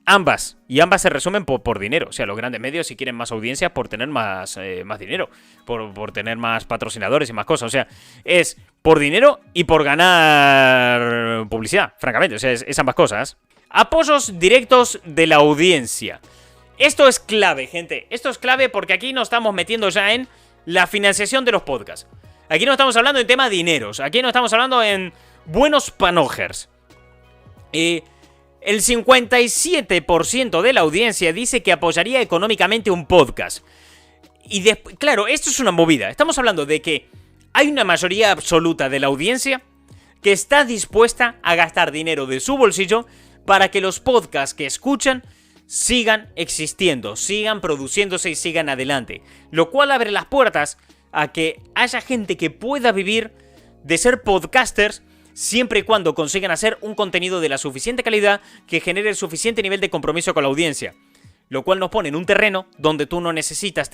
Ambas. Y ambas se resumen por dinero. O sea, los grandes medios si quieren más audiencia por tener más dinero. Por tener más patrocinadores y más cosas. O sea, es por dinero y por ganar publicidad, francamente. O sea, es ambas cosas. Apoyos directos de la audiencia. Esto es clave, gente. Esto es clave porque aquí nos estamos metiendo ya en la financiación de los podcasts. Aquí no estamos hablando en tema de dineros. Aquí no estamos hablando en buenos panojers. El 57% de la audiencia dice que apoyaría económicamente un podcast. Y claro, esto es una movida. Estamos hablando de que hay una mayoría absoluta de la audiencia que está dispuesta a gastar dinero de su bolsillo para que los podcasts que escuchan sigan existiendo, sigan produciéndose y sigan adelante. Lo cual abre las puertas a que haya gente que pueda vivir de ser podcasters siempre y cuando consigan hacer un contenido de la suficiente calidad que genere el suficiente nivel de compromiso con la audiencia. Lo cual nos pone en un terreno donde tú no necesitas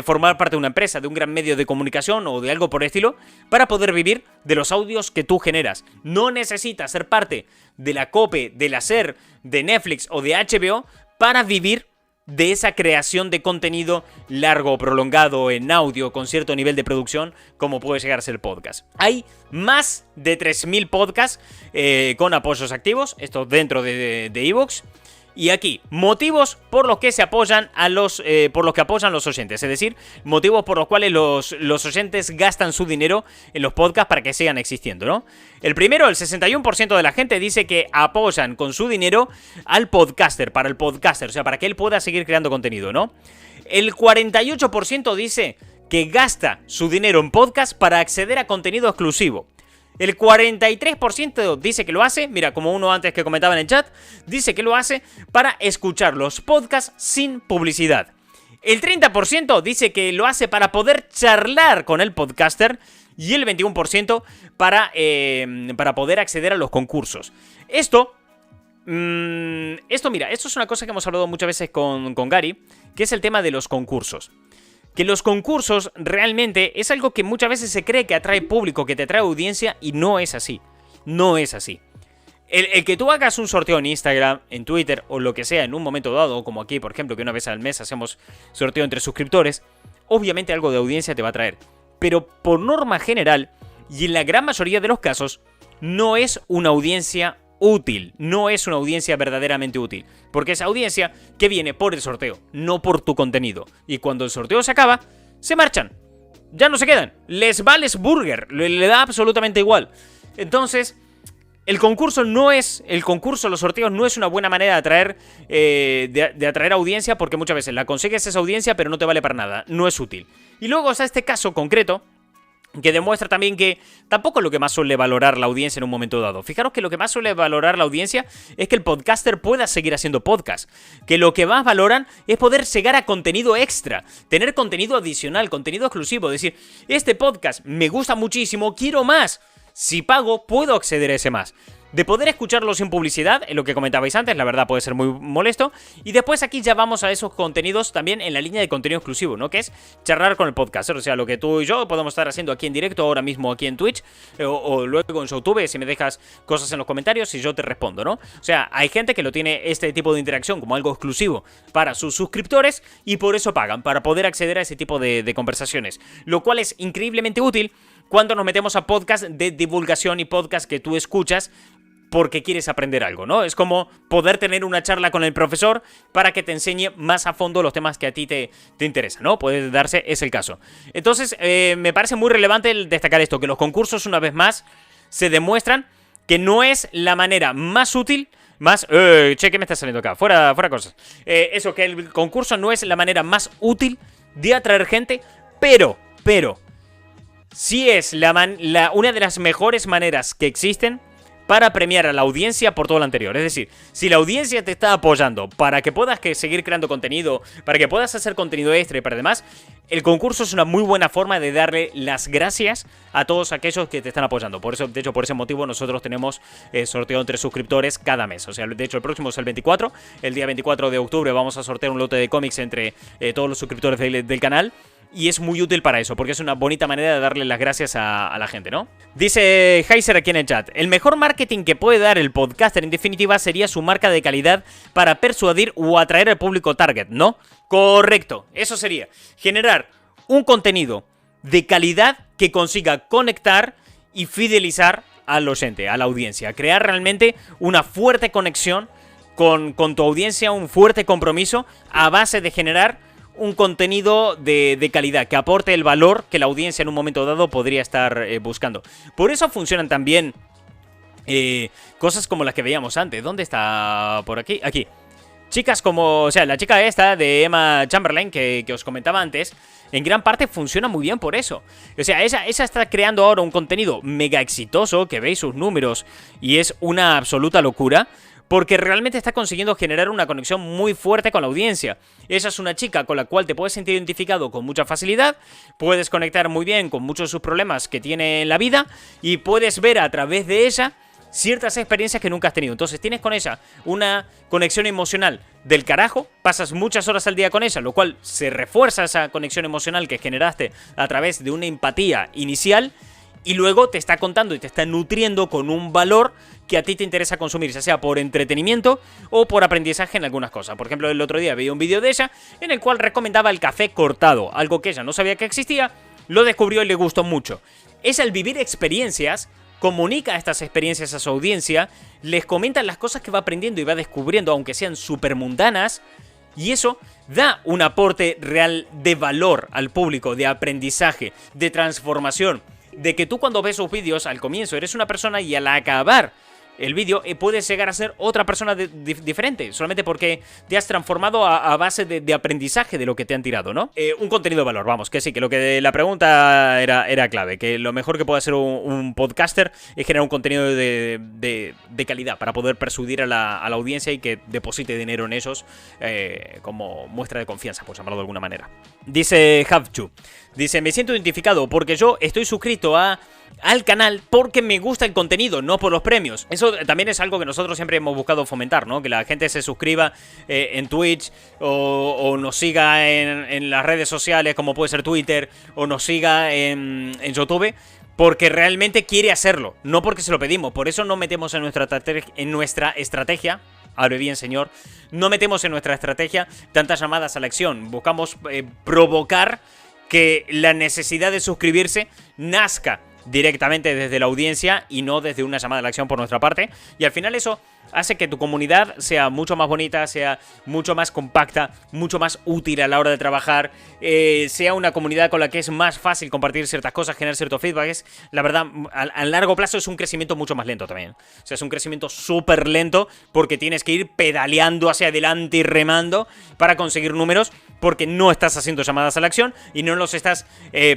formar parte de una empresa, de un gran medio de comunicación o de algo por el estilo, para poder vivir de los audios que tú generas. No necesitas ser parte de la COPE, de la SER, de Netflix o de HBO para vivir de esa creación de contenido largo o prolongado en audio con cierto nivel de producción como puede llegar a ser el podcast. Hay más de 3.000 podcasts con apoyos activos, esto dentro de iVoox. Y aquí, motivos por los que se apoyan por los que apoyan los oyentes. Es decir, motivos por los cuales los oyentes gastan su dinero en los podcasts para que sigan existiendo, ¿no? El primero, el 61% de la gente dice que apoyan con su dinero al podcaster, para el podcaster, o sea, para que él pueda seguir creando contenido, ¿no? El 48% dice que gasta su dinero en podcast para acceder a contenido exclusivo. El 43% dice que lo hace, mira, como uno antes que comentaba en el chat, dice que lo hace para escuchar los podcasts sin publicidad. El 30% dice que lo hace para poder charlar con el podcaster y el 21% para poder acceder a los concursos. Esto, mira, esto es una cosa que hemos hablado muchas veces con Gary, que es el tema de los concursos. Que los concursos realmente es algo que muchas veces se cree que atrae público, que te atrae audiencia, y no es así. No es así. El que tú hagas un sorteo en Instagram, en Twitter o lo que sea en un momento dado, como aquí, por ejemplo, que una vez al mes hacemos sorteo entre suscriptores, obviamente algo de audiencia te va a traer. Pero por norma general, y en la gran mayoría de los casos, no es una audiencia útil, no es una audiencia verdaderamente útil, porque esa audiencia que viene por el sorteo, no por tu contenido, y cuando el sorteo se acaba, se marchan, ya no se quedan, les vales burger, le da absolutamente igual. Entonces, el concurso, los sorteos no es una buena manera de atraer, de atraer audiencia, porque muchas veces la consigues esa audiencia, pero no te vale para nada, no es útil. Y luego está este caso concreto, que demuestra también que tampoco es lo que más suele valorar la audiencia en un momento dado. Fijaros que lo que más suele valorar la audiencia es que el podcaster pueda seguir haciendo podcast. Que lo que más valoran es poder llegar a contenido extra, tener contenido adicional, contenido exclusivo. Decir, este podcast me gusta muchísimo, quiero más. Si pago, puedo acceder a ese más. de poder escucharlo sin publicidad, en lo que comentabais antes, la verdad puede ser muy molesto. Y después aquí ya vamos a esos contenidos también en la línea de contenido exclusivo, ¿no? Que es charlar con el podcaster, o sea, lo que tú y yo podemos estar haciendo aquí en directo, ahora mismo aquí en Twitch, o luego en YouTube, si me dejas cosas en los comentarios y yo te respondo, ¿no? O sea, hay gente que lo tiene este tipo de interacción como algo exclusivo para sus suscriptores y por eso pagan, para poder acceder a ese tipo de conversaciones, lo cual es increíblemente útil cuando nos metemos a podcast de divulgación y podcast que tú escuchas porque quieres aprender algo, ¿no? Es como poder tener una charla con el profesor para que te enseñe más a fondo los temas que a ti te interesan, ¿no? Puede darse, es el caso. Entonces, me parece muy relevante el destacar esto, que los concursos, una vez más, se demuestran que no es la manera más útil, más... che, ¿qué me está saliendo acá? Fuera cosas. Eso, que el concurso no es la manera más útil de atraer gente, pero... sí es una de las mejores maneras que existen para premiar a la audiencia por todo lo anterior. Es decir, si la audiencia te está apoyando para que puedas seguir creando contenido, para que puedas hacer contenido extra y para demás, el concurso es una muy buena forma de darle las gracias a todos aquellos que te están apoyando. Por eso, de hecho, por ese motivo nosotros tenemos sorteo entre suscriptores cada mes. O sea, de hecho, el próximo es el 24. El día 24 de octubre vamos a sortear un lote de cómics entre todos los suscriptores del canal. Y es muy útil para eso, porque es una bonita manera de darle las gracias a la gente, ¿no? Dice Heiser aquí en el chat: el mejor marketing que puede dar el podcaster, en definitiva, sería su marca de calidad para persuadir o atraer al público target, ¿no? Correcto, eso sería generar un contenido de calidad que consiga conectar y fidelizar al oyente, a la audiencia. Crear realmente una fuerte conexión con tu audiencia, un fuerte compromiso a base de generar un contenido de calidad, que aporte el valor que la audiencia en un momento dado podría estar buscando. Por eso funcionan también cosas como las que veíamos antes. ¿Dónde está? Por aquí. Aquí. Chicas como, o sea, la chica esta de Emma Chamberlain que os comentaba antes, en gran parte funciona muy bien por eso. O sea, esa está creando ahora un contenido mega exitoso, que veis sus números y es una absoluta locura, porque realmente está consiguiendo generar una conexión muy fuerte con la audiencia. Esa es una chica con la cual te puedes sentir identificado con mucha facilidad, puedes conectar muy bien con muchos de sus problemas que tiene en la vida y puedes ver a través de ella ciertas experiencias que nunca has tenido. Entonces tienes con ella una conexión emocional del carajo, pasas muchas horas al día con ella, lo cual se refuerza esa conexión emocional que generaste a través de una empatía inicial. Y luego te está contando y te está nutriendo con un valor que a ti te interesa consumir, ya sea por entretenimiento o por aprendizaje en algunas cosas. Por ejemplo, el otro día vi un vídeo de ella en el cual recomendaba el café cortado, algo que ella no sabía que existía, lo descubrió y le gustó mucho. Es al vivir experiencias, comunica estas experiencias a su audiencia, les comenta las cosas que va aprendiendo y va descubriendo, aunque sean súper mundanas, y eso da un aporte real de valor al público, de aprendizaje, de transformación. De que tú cuando ves sus vídeos al comienzo eres una persona y al acabar el vídeo puedes llegar a ser otra persona diferente, solamente porque te has transformado a base de aprendizaje de lo que te han tirado, ¿no? Un contenido de valor, vamos, que sí, que lo que la pregunta era clave, que lo mejor que puede hacer un podcaster es generar un contenido de calidad para poder persuadir a la audiencia y que deposite dinero en ellos como muestra de confianza, por llamarlo de alguna manera. Dice Havchu, dice: me siento identificado porque yo estoy suscrito al canal porque me gusta el contenido, no por los premios. Eso también es algo que nosotros siempre hemos buscado fomentar, ¿no? Que la gente se suscriba en Twitch o nos siga en las redes sociales como puede ser Twitter o nos siga en YouTube porque realmente quiere hacerlo, no porque se lo pedimos. Por eso no metemos en nuestra estrategia, hable bien señor, no metemos en nuestra estrategia tantas llamadas a la acción. Buscamos provocar que la necesidad de suscribirse nazca directamente desde la audiencia y no desde una llamada a la acción por nuestra parte. Y al final eso hace que tu comunidad sea mucho más bonita, sea mucho más compacta, mucho más útil a la hora de trabajar, sea una comunidad con la que es más fácil compartir ciertas cosas, generar cierto feedback. Es, la verdad, a largo plazo es un crecimiento mucho más lento también. O sea, es un crecimiento súper lento porque tienes que ir pedaleando hacia adelante y remando para conseguir números, porque no estás haciendo llamadas a la acción y no los estás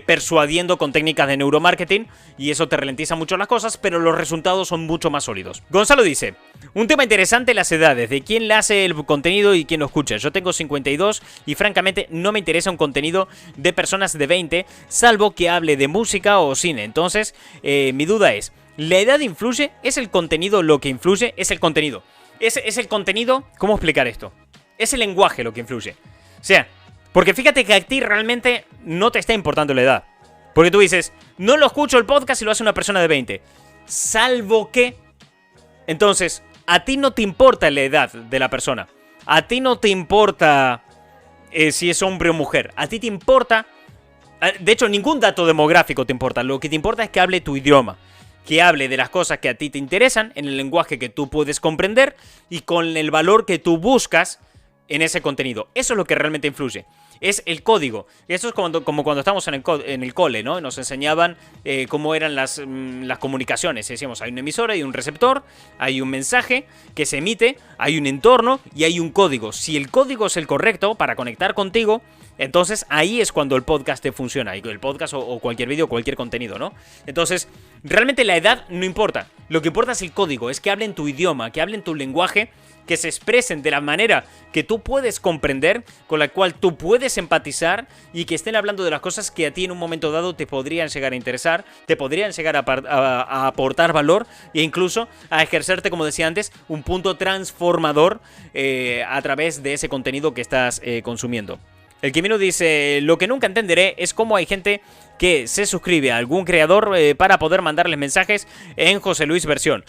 persuadiendo con técnicas de neuromarketing, y eso te ralentiza mucho las cosas, pero los resultados son mucho más sólidos. Gonzalo dice: un tema interesante, las edades, de quién le hace el contenido y quién lo escucha. Yo tengo 52 y francamente no me interesa un contenido de personas de 20, salvo que hable de música o cine. Entonces, mi duda es, ¿La edad influye? ¿Es el contenido lo que influye? Es el contenido. Es el contenido... ¿Cómo explicar esto? Es el lenguaje lo que influye. O sea, porque fíjate que a ti realmente no te está importando la edad. Porque tú dices, no lo escucho el podcast y lo hace una persona de 20. Salvo que... Entonces, a ti no te importa la edad de la persona. A ti no te importa si es hombre o mujer. A ti te importa... De hecho, ningún dato demográfico te importa. Lo que te importa es que hable tu idioma. Que hable de las cosas que a ti te interesan, en el lenguaje que tú puedes comprender y con el valor que tú buscas en ese contenido. Eso es lo que realmente influye. Es el código. Eso es como cuando estábamos en el cole, ¿no? Nos enseñaban cómo eran las comunicaciones. Decíamos, hay una emisora, hay un receptor, hay un mensaje que se emite, hay un entorno y hay un código. Si el código es el correcto para conectar contigo, entonces ahí es cuando el podcast te funciona. El podcast o cualquier vídeo, cualquier contenido, ¿no? Entonces, realmente la edad no importa. Lo que importa es el código, es que hablen tu idioma, que hablen tu lenguaje, que se expresen de la manera que tú puedes comprender, con la cual tú puedes empatizar y que estén hablando de las cosas que a ti en un momento dado te podrían llegar a interesar, te podrían llegar a aportar valor e incluso a ejercerte, como decía antes, un punto transformador a través de ese contenido que estás consumiendo. El Kimino dice, lo que nunca entenderé es cómo hay gente que se suscribe a algún creador para poder mandarles mensajes en José Luis versión.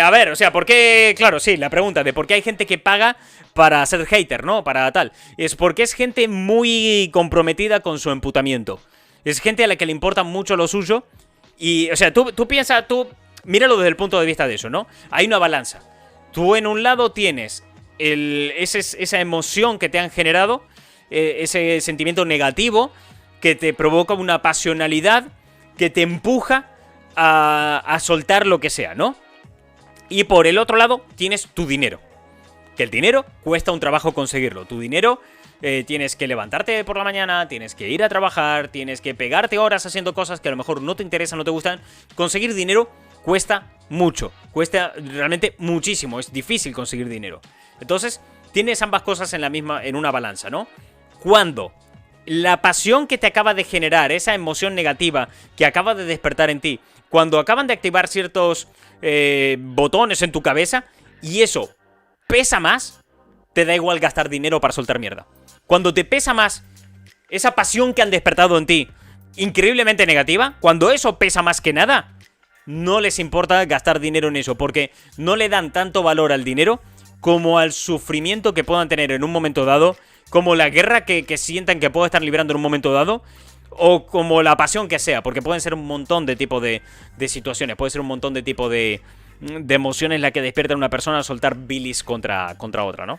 A ver, o sea, ¿por qué? Claro, sí, la pregunta de por qué hay gente que paga para ser hater, ¿no? Para tal. Es porque es gente muy comprometida con su emputamiento. Es gente a la que le importa mucho lo suyo. Y, o sea, tú piensas, míralo desde el punto de vista de eso, ¿no? Hay una balanza. Tú en un lado tienes esa emoción que te han generado, ese sentimiento negativo que te provoca una pasionalidad que te empuja a soltar lo que sea, ¿no? Y por el otro lado tienes tu dinero. Que el dinero cuesta un trabajo conseguirlo. Tu dinero tienes que levantarte por la mañana, tienes que ir a trabajar, tienes que pegarte horas haciendo cosas que a lo mejor no te interesan, no te gustan. Conseguir dinero cuesta mucho, cuesta realmente muchísimo, es difícil conseguir dinero. Entonces, tienes ambas cosas en una balanza, ¿no? Cuando la pasión que te acaba de generar, esa emoción negativa que acaba de despertar en ti, cuando acaban de activar ciertos botones en tu cabeza y eso pesa más, te da igual gastar dinero para soltar mierda. Cuando te pesa más esa pasión que han despertado en ti, increíblemente negativa, cuando eso pesa más que nada, no les importa gastar dinero en eso, porque no le dan tanto valor al dinero como al sufrimiento que puedan tener en un momento dado, como la guerra que sientan que puedo estar librando en un momento dado, o como la pasión que sea, porque pueden ser un montón de tipo de situaciones, puede ser un montón de tipo de emociones la que despierta a una persona a soltar bilis contra otra, ¿no?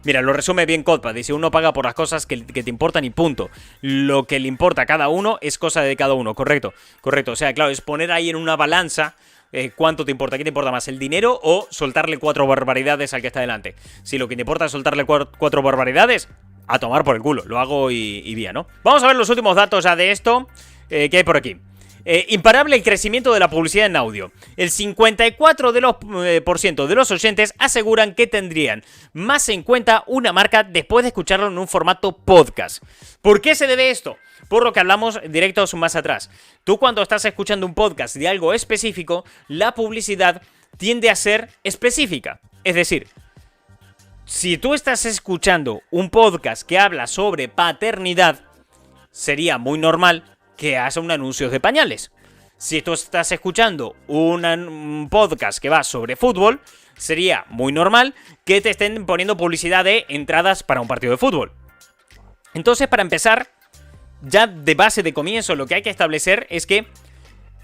Mira, lo resume bien Codpa, dice, uno paga por las cosas que te importan y punto. Lo que le importa a cada uno es cosa de cada uno, correcto, o sea, claro, es poner ahí en una balanza cuánto te importa, ¿qué te importa más, el dinero o soltarle 4 barbaridades al que está delante? Si lo que te importa es soltarle 4 barbaridades, a tomar por el culo, lo hago y vía, ¿no? Vamos a ver los últimos datos ya de esto que hay por aquí. Imparable el crecimiento de la publicidad en audio. El 54% de los oyentes aseguran que tendrían más en cuenta una marca después de escucharlo en un formato podcast. ¿Por qué se debe esto? Por lo que hablamos directos más atrás. Tú cuando estás escuchando un podcast de algo específico, la publicidad tiende a ser específica. Es decir, si tú estás escuchando un podcast que habla sobre paternidad, sería muy normal que haga un anuncio de pañales. Si tú estás escuchando un podcast que va sobre fútbol, sería muy normal que te estén poniendo publicidad de entradas para un partido de fútbol. Entonces, para empezar, ya de base de comienzo, lo que hay que establecer es que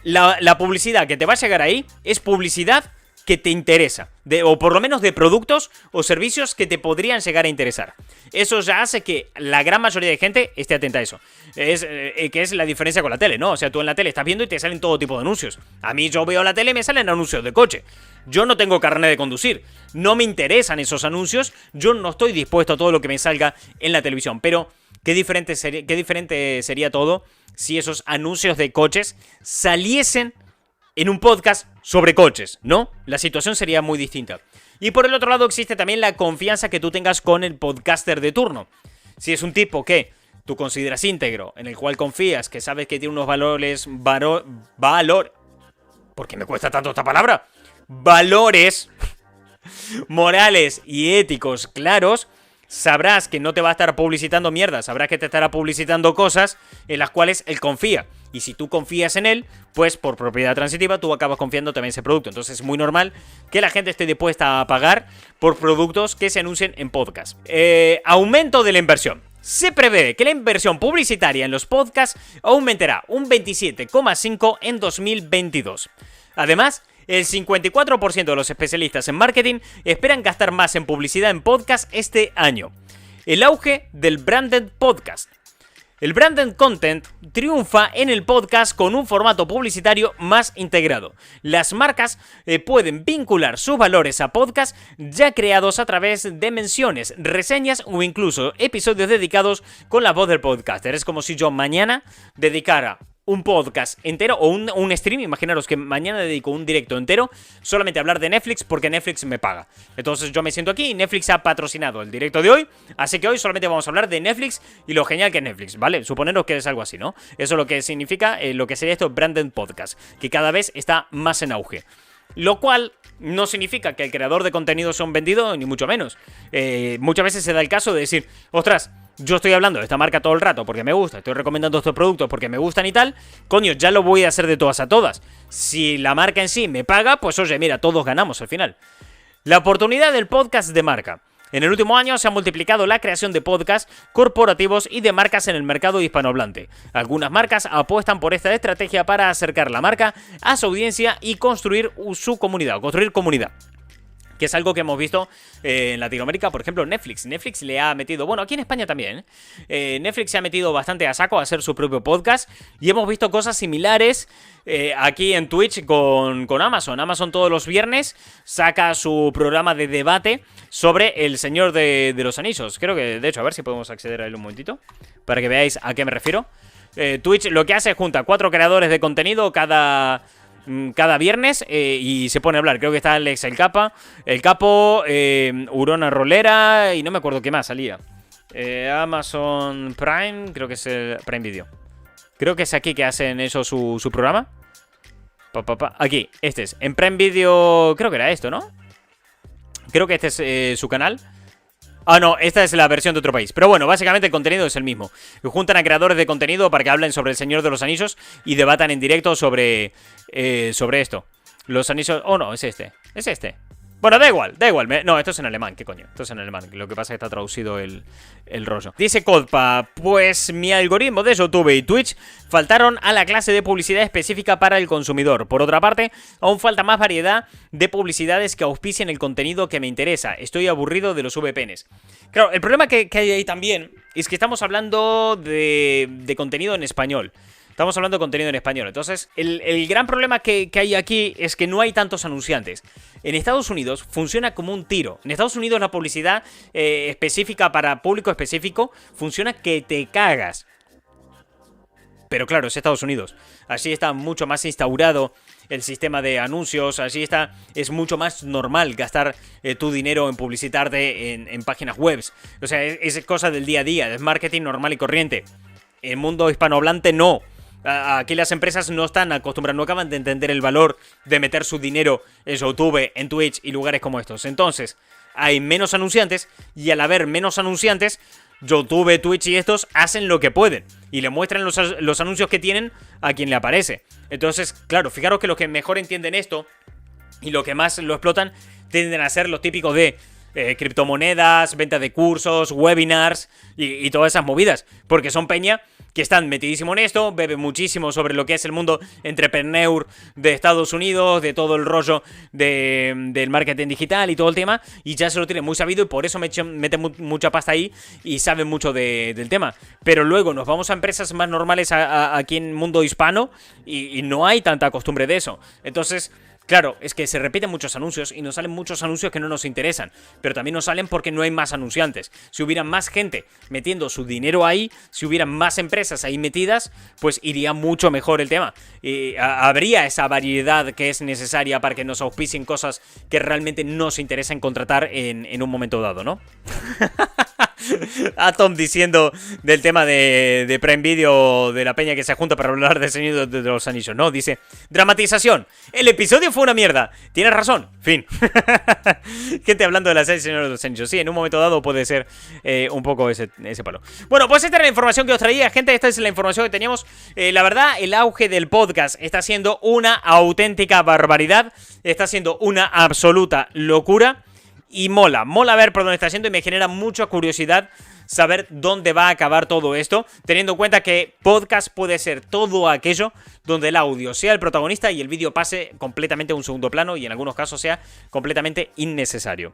la publicidad que te va a llegar ahí es publicidad que te interesa, o por lo menos de productos o servicios que te podrían llegar a interesar. Eso ya hace que la gran mayoría de gente esté atenta a eso. Que es la diferencia con la tele, ¿no? O sea, tú en la tele estás viendo y te salen todo tipo de anuncios. A mí yo veo la tele y me salen anuncios de coche. Yo no tengo carnet de conducir, no me interesan esos anuncios, yo no estoy dispuesto a todo lo que me salga en la televisión. Pero qué diferente sería todo si esos anuncios de coches saliesen en un podcast sobre coches, ¿no? La situación sería muy distinta. Y por el otro lado existe también la confianza que tú tengas con el podcaster de turno. Si es un tipo que tú consideras íntegro, en el cual confías, que sabes que tiene unos ¿Por qué me cuesta tanto esta palabra? Valores morales y éticos claros, sabrás que no te va a estar publicitando mierda, sabrás que te estará publicitando cosas en las cuales él confía. Y si tú confías en él, pues por propiedad transitiva tú acabas confiando también en ese producto. Entonces es muy normal que la gente esté dispuesta a pagar por productos que se anuncien en podcast. Aumento de la inversión. Se prevé que la inversión publicitaria en los podcasts aumentará un 27,5% en 2022. Además, el 54% de los especialistas en marketing esperan gastar más en publicidad en podcast este año. El auge del branded podcast. El branded content triunfa en el podcast con un formato publicitario más integrado. Las marcas pueden vincular sus valores a podcasts ya creados a través de menciones, reseñas o incluso episodios dedicados con la voz del podcaster. Es como si yo mañana dedicara un podcast entero o un stream, imaginaros que mañana dedico un directo entero solamente a hablar de Netflix porque Netflix me paga. Entonces yo me siento aquí y Netflix ha patrocinado el directo de hoy, así que hoy solamente vamos a hablar de Netflix y lo genial que es Netflix, ¿vale? Suponeros que es algo así, ¿no? Eso es lo que significa lo que sería esto branded podcast, que cada vez está más en auge. Lo cual no significa que el creador de contenido sea un vendido, ni mucho menos. Muchas veces se da el caso de decir, ostras, yo estoy hablando de esta marca todo el rato porque me gusta, estoy recomendando estos productos porque me gustan y tal, coño, ya lo voy a hacer de todas a todas. Si la marca en sí me paga, pues oye, mira, todos ganamos al final. La oportunidad del podcast de marca. En el último año se ha multiplicado la creación de podcasts corporativos y de marcas en el mercado hispanohablante. Algunas marcas apuestan por esta estrategia para acercar la marca a su audiencia y construir su comunidad, construir comunidad. Que es algo que hemos visto en Latinoamérica, por ejemplo, Netflix. Netflix le ha metido, bueno, aquí en España también, Netflix se ha metido bastante a saco a hacer su propio podcast y hemos visto cosas similares aquí en Twitch con Amazon. Amazon todos los viernes saca su programa de debate sobre El Señor de los Anillos. Creo que, de hecho, a ver si podemos acceder a él un momentito para que veáis a qué me refiero. Twitch lo que hace es junta 4 creadores de contenido cada viernes y se pone a hablar. Creo que está Alex el Capo, Urona Rolera y no me acuerdo qué más salía. Amazon Prime, creo que es el Prime Video. Creo que es aquí que hacen eso su programa. Aquí, este es. En Prime Video, creo que era esto, ¿no? Creo que este es su canal. Ah, no, esta es la versión de otro país. Pero bueno, básicamente el contenido es el mismo. Juntan a creadores de contenido para que hablen sobre El Señor de los Anillos y debatan en directo sobre esto. Los anillos... Oh, no, es este. Es este. Bueno, da igual. No, esto es en alemán, ¿qué coño? Esto es en alemán. Lo que pasa es que está traducido el rollo. Dice Codpa, pues mi algoritmo de YouTube y Twitch faltaron a la clase de publicidad específica para el consumidor. Por otra parte, aún falta más variedad de publicidades que auspicien el contenido que me interesa. Estoy aburrido de los VPNs. Claro, el problema que hay ahí también es que estamos hablando de contenido en español. Estamos hablando de contenido en español. Entonces, el gran problema que hay aquí es que no hay tantos anunciantes. En Estados Unidos funciona como un tiro. En Estados Unidos la publicidad específica para público específico funciona que te cagas. Pero claro, es Estados Unidos. Así está mucho más instaurado el sistema de anuncios. Así está, es mucho más normal gastar tu dinero en publicitarte en páginas web. O sea, es cosa del día a día. Es marketing normal y corriente. En el mundo hispanohablante no. Aquí las empresas no están acostumbradas, no acaban de entender el valor de meter su dinero en YouTube, en Twitch y lugares como estos. Entonces, hay menos anunciantes y al haber menos anunciantes, YouTube, Twitch y estos hacen lo que pueden y le muestran los anuncios que tienen a quien le aparece. Entonces, claro, fijaros que los que mejor entienden esto y los que más lo explotan tienden a ser los típicos de criptomonedas, venta de cursos, webinars y todas esas movidas, porque son peña que están metidísimo en esto, beben muchísimo sobre lo que es el mundo entrepreneur de Estados Unidos, de todo el rollo del marketing digital y todo el tema, y ya se lo tienen muy sabido y por eso meten mucha pasta ahí y saben mucho del tema. Pero luego nos vamos a empresas más normales aquí en el mundo hispano y no hay tanta costumbre de eso. Entonces, claro, es que se repiten muchos anuncios y nos salen muchos anuncios que no nos interesan, pero también nos salen porque no hay más anunciantes. Si hubiera más gente metiendo su dinero ahí, si hubieran más empresas ahí metidas, pues iría mucho mejor el tema. Habría esa variedad que es necesaria para que nos auspicien cosas que realmente nos interesan contratar en un momento dado, ¿no? A Tom diciendo del tema de Prime Video, de la peña que se junta para hablar de Señor de los Anillos. No, dice, dramatización. El episodio fue una mierda. Tienes razón. Fin. Gente hablando de la serie Señor de los Anillos. Sí, en un momento dado puede ser un poco ese palo. Bueno, pues esta era la información que os traía, gente. Esta es la información que teníamos. La verdad, el auge del podcast está siendo una auténtica barbaridad. Está siendo una absoluta locura. Y mola ver por dónde está yendo y me genera mucha curiosidad saber dónde va a acabar todo esto, teniendo en cuenta que podcast puede ser todo aquello donde el audio sea el protagonista y el vídeo pase completamente a un segundo plano y en algunos casos sea completamente innecesario.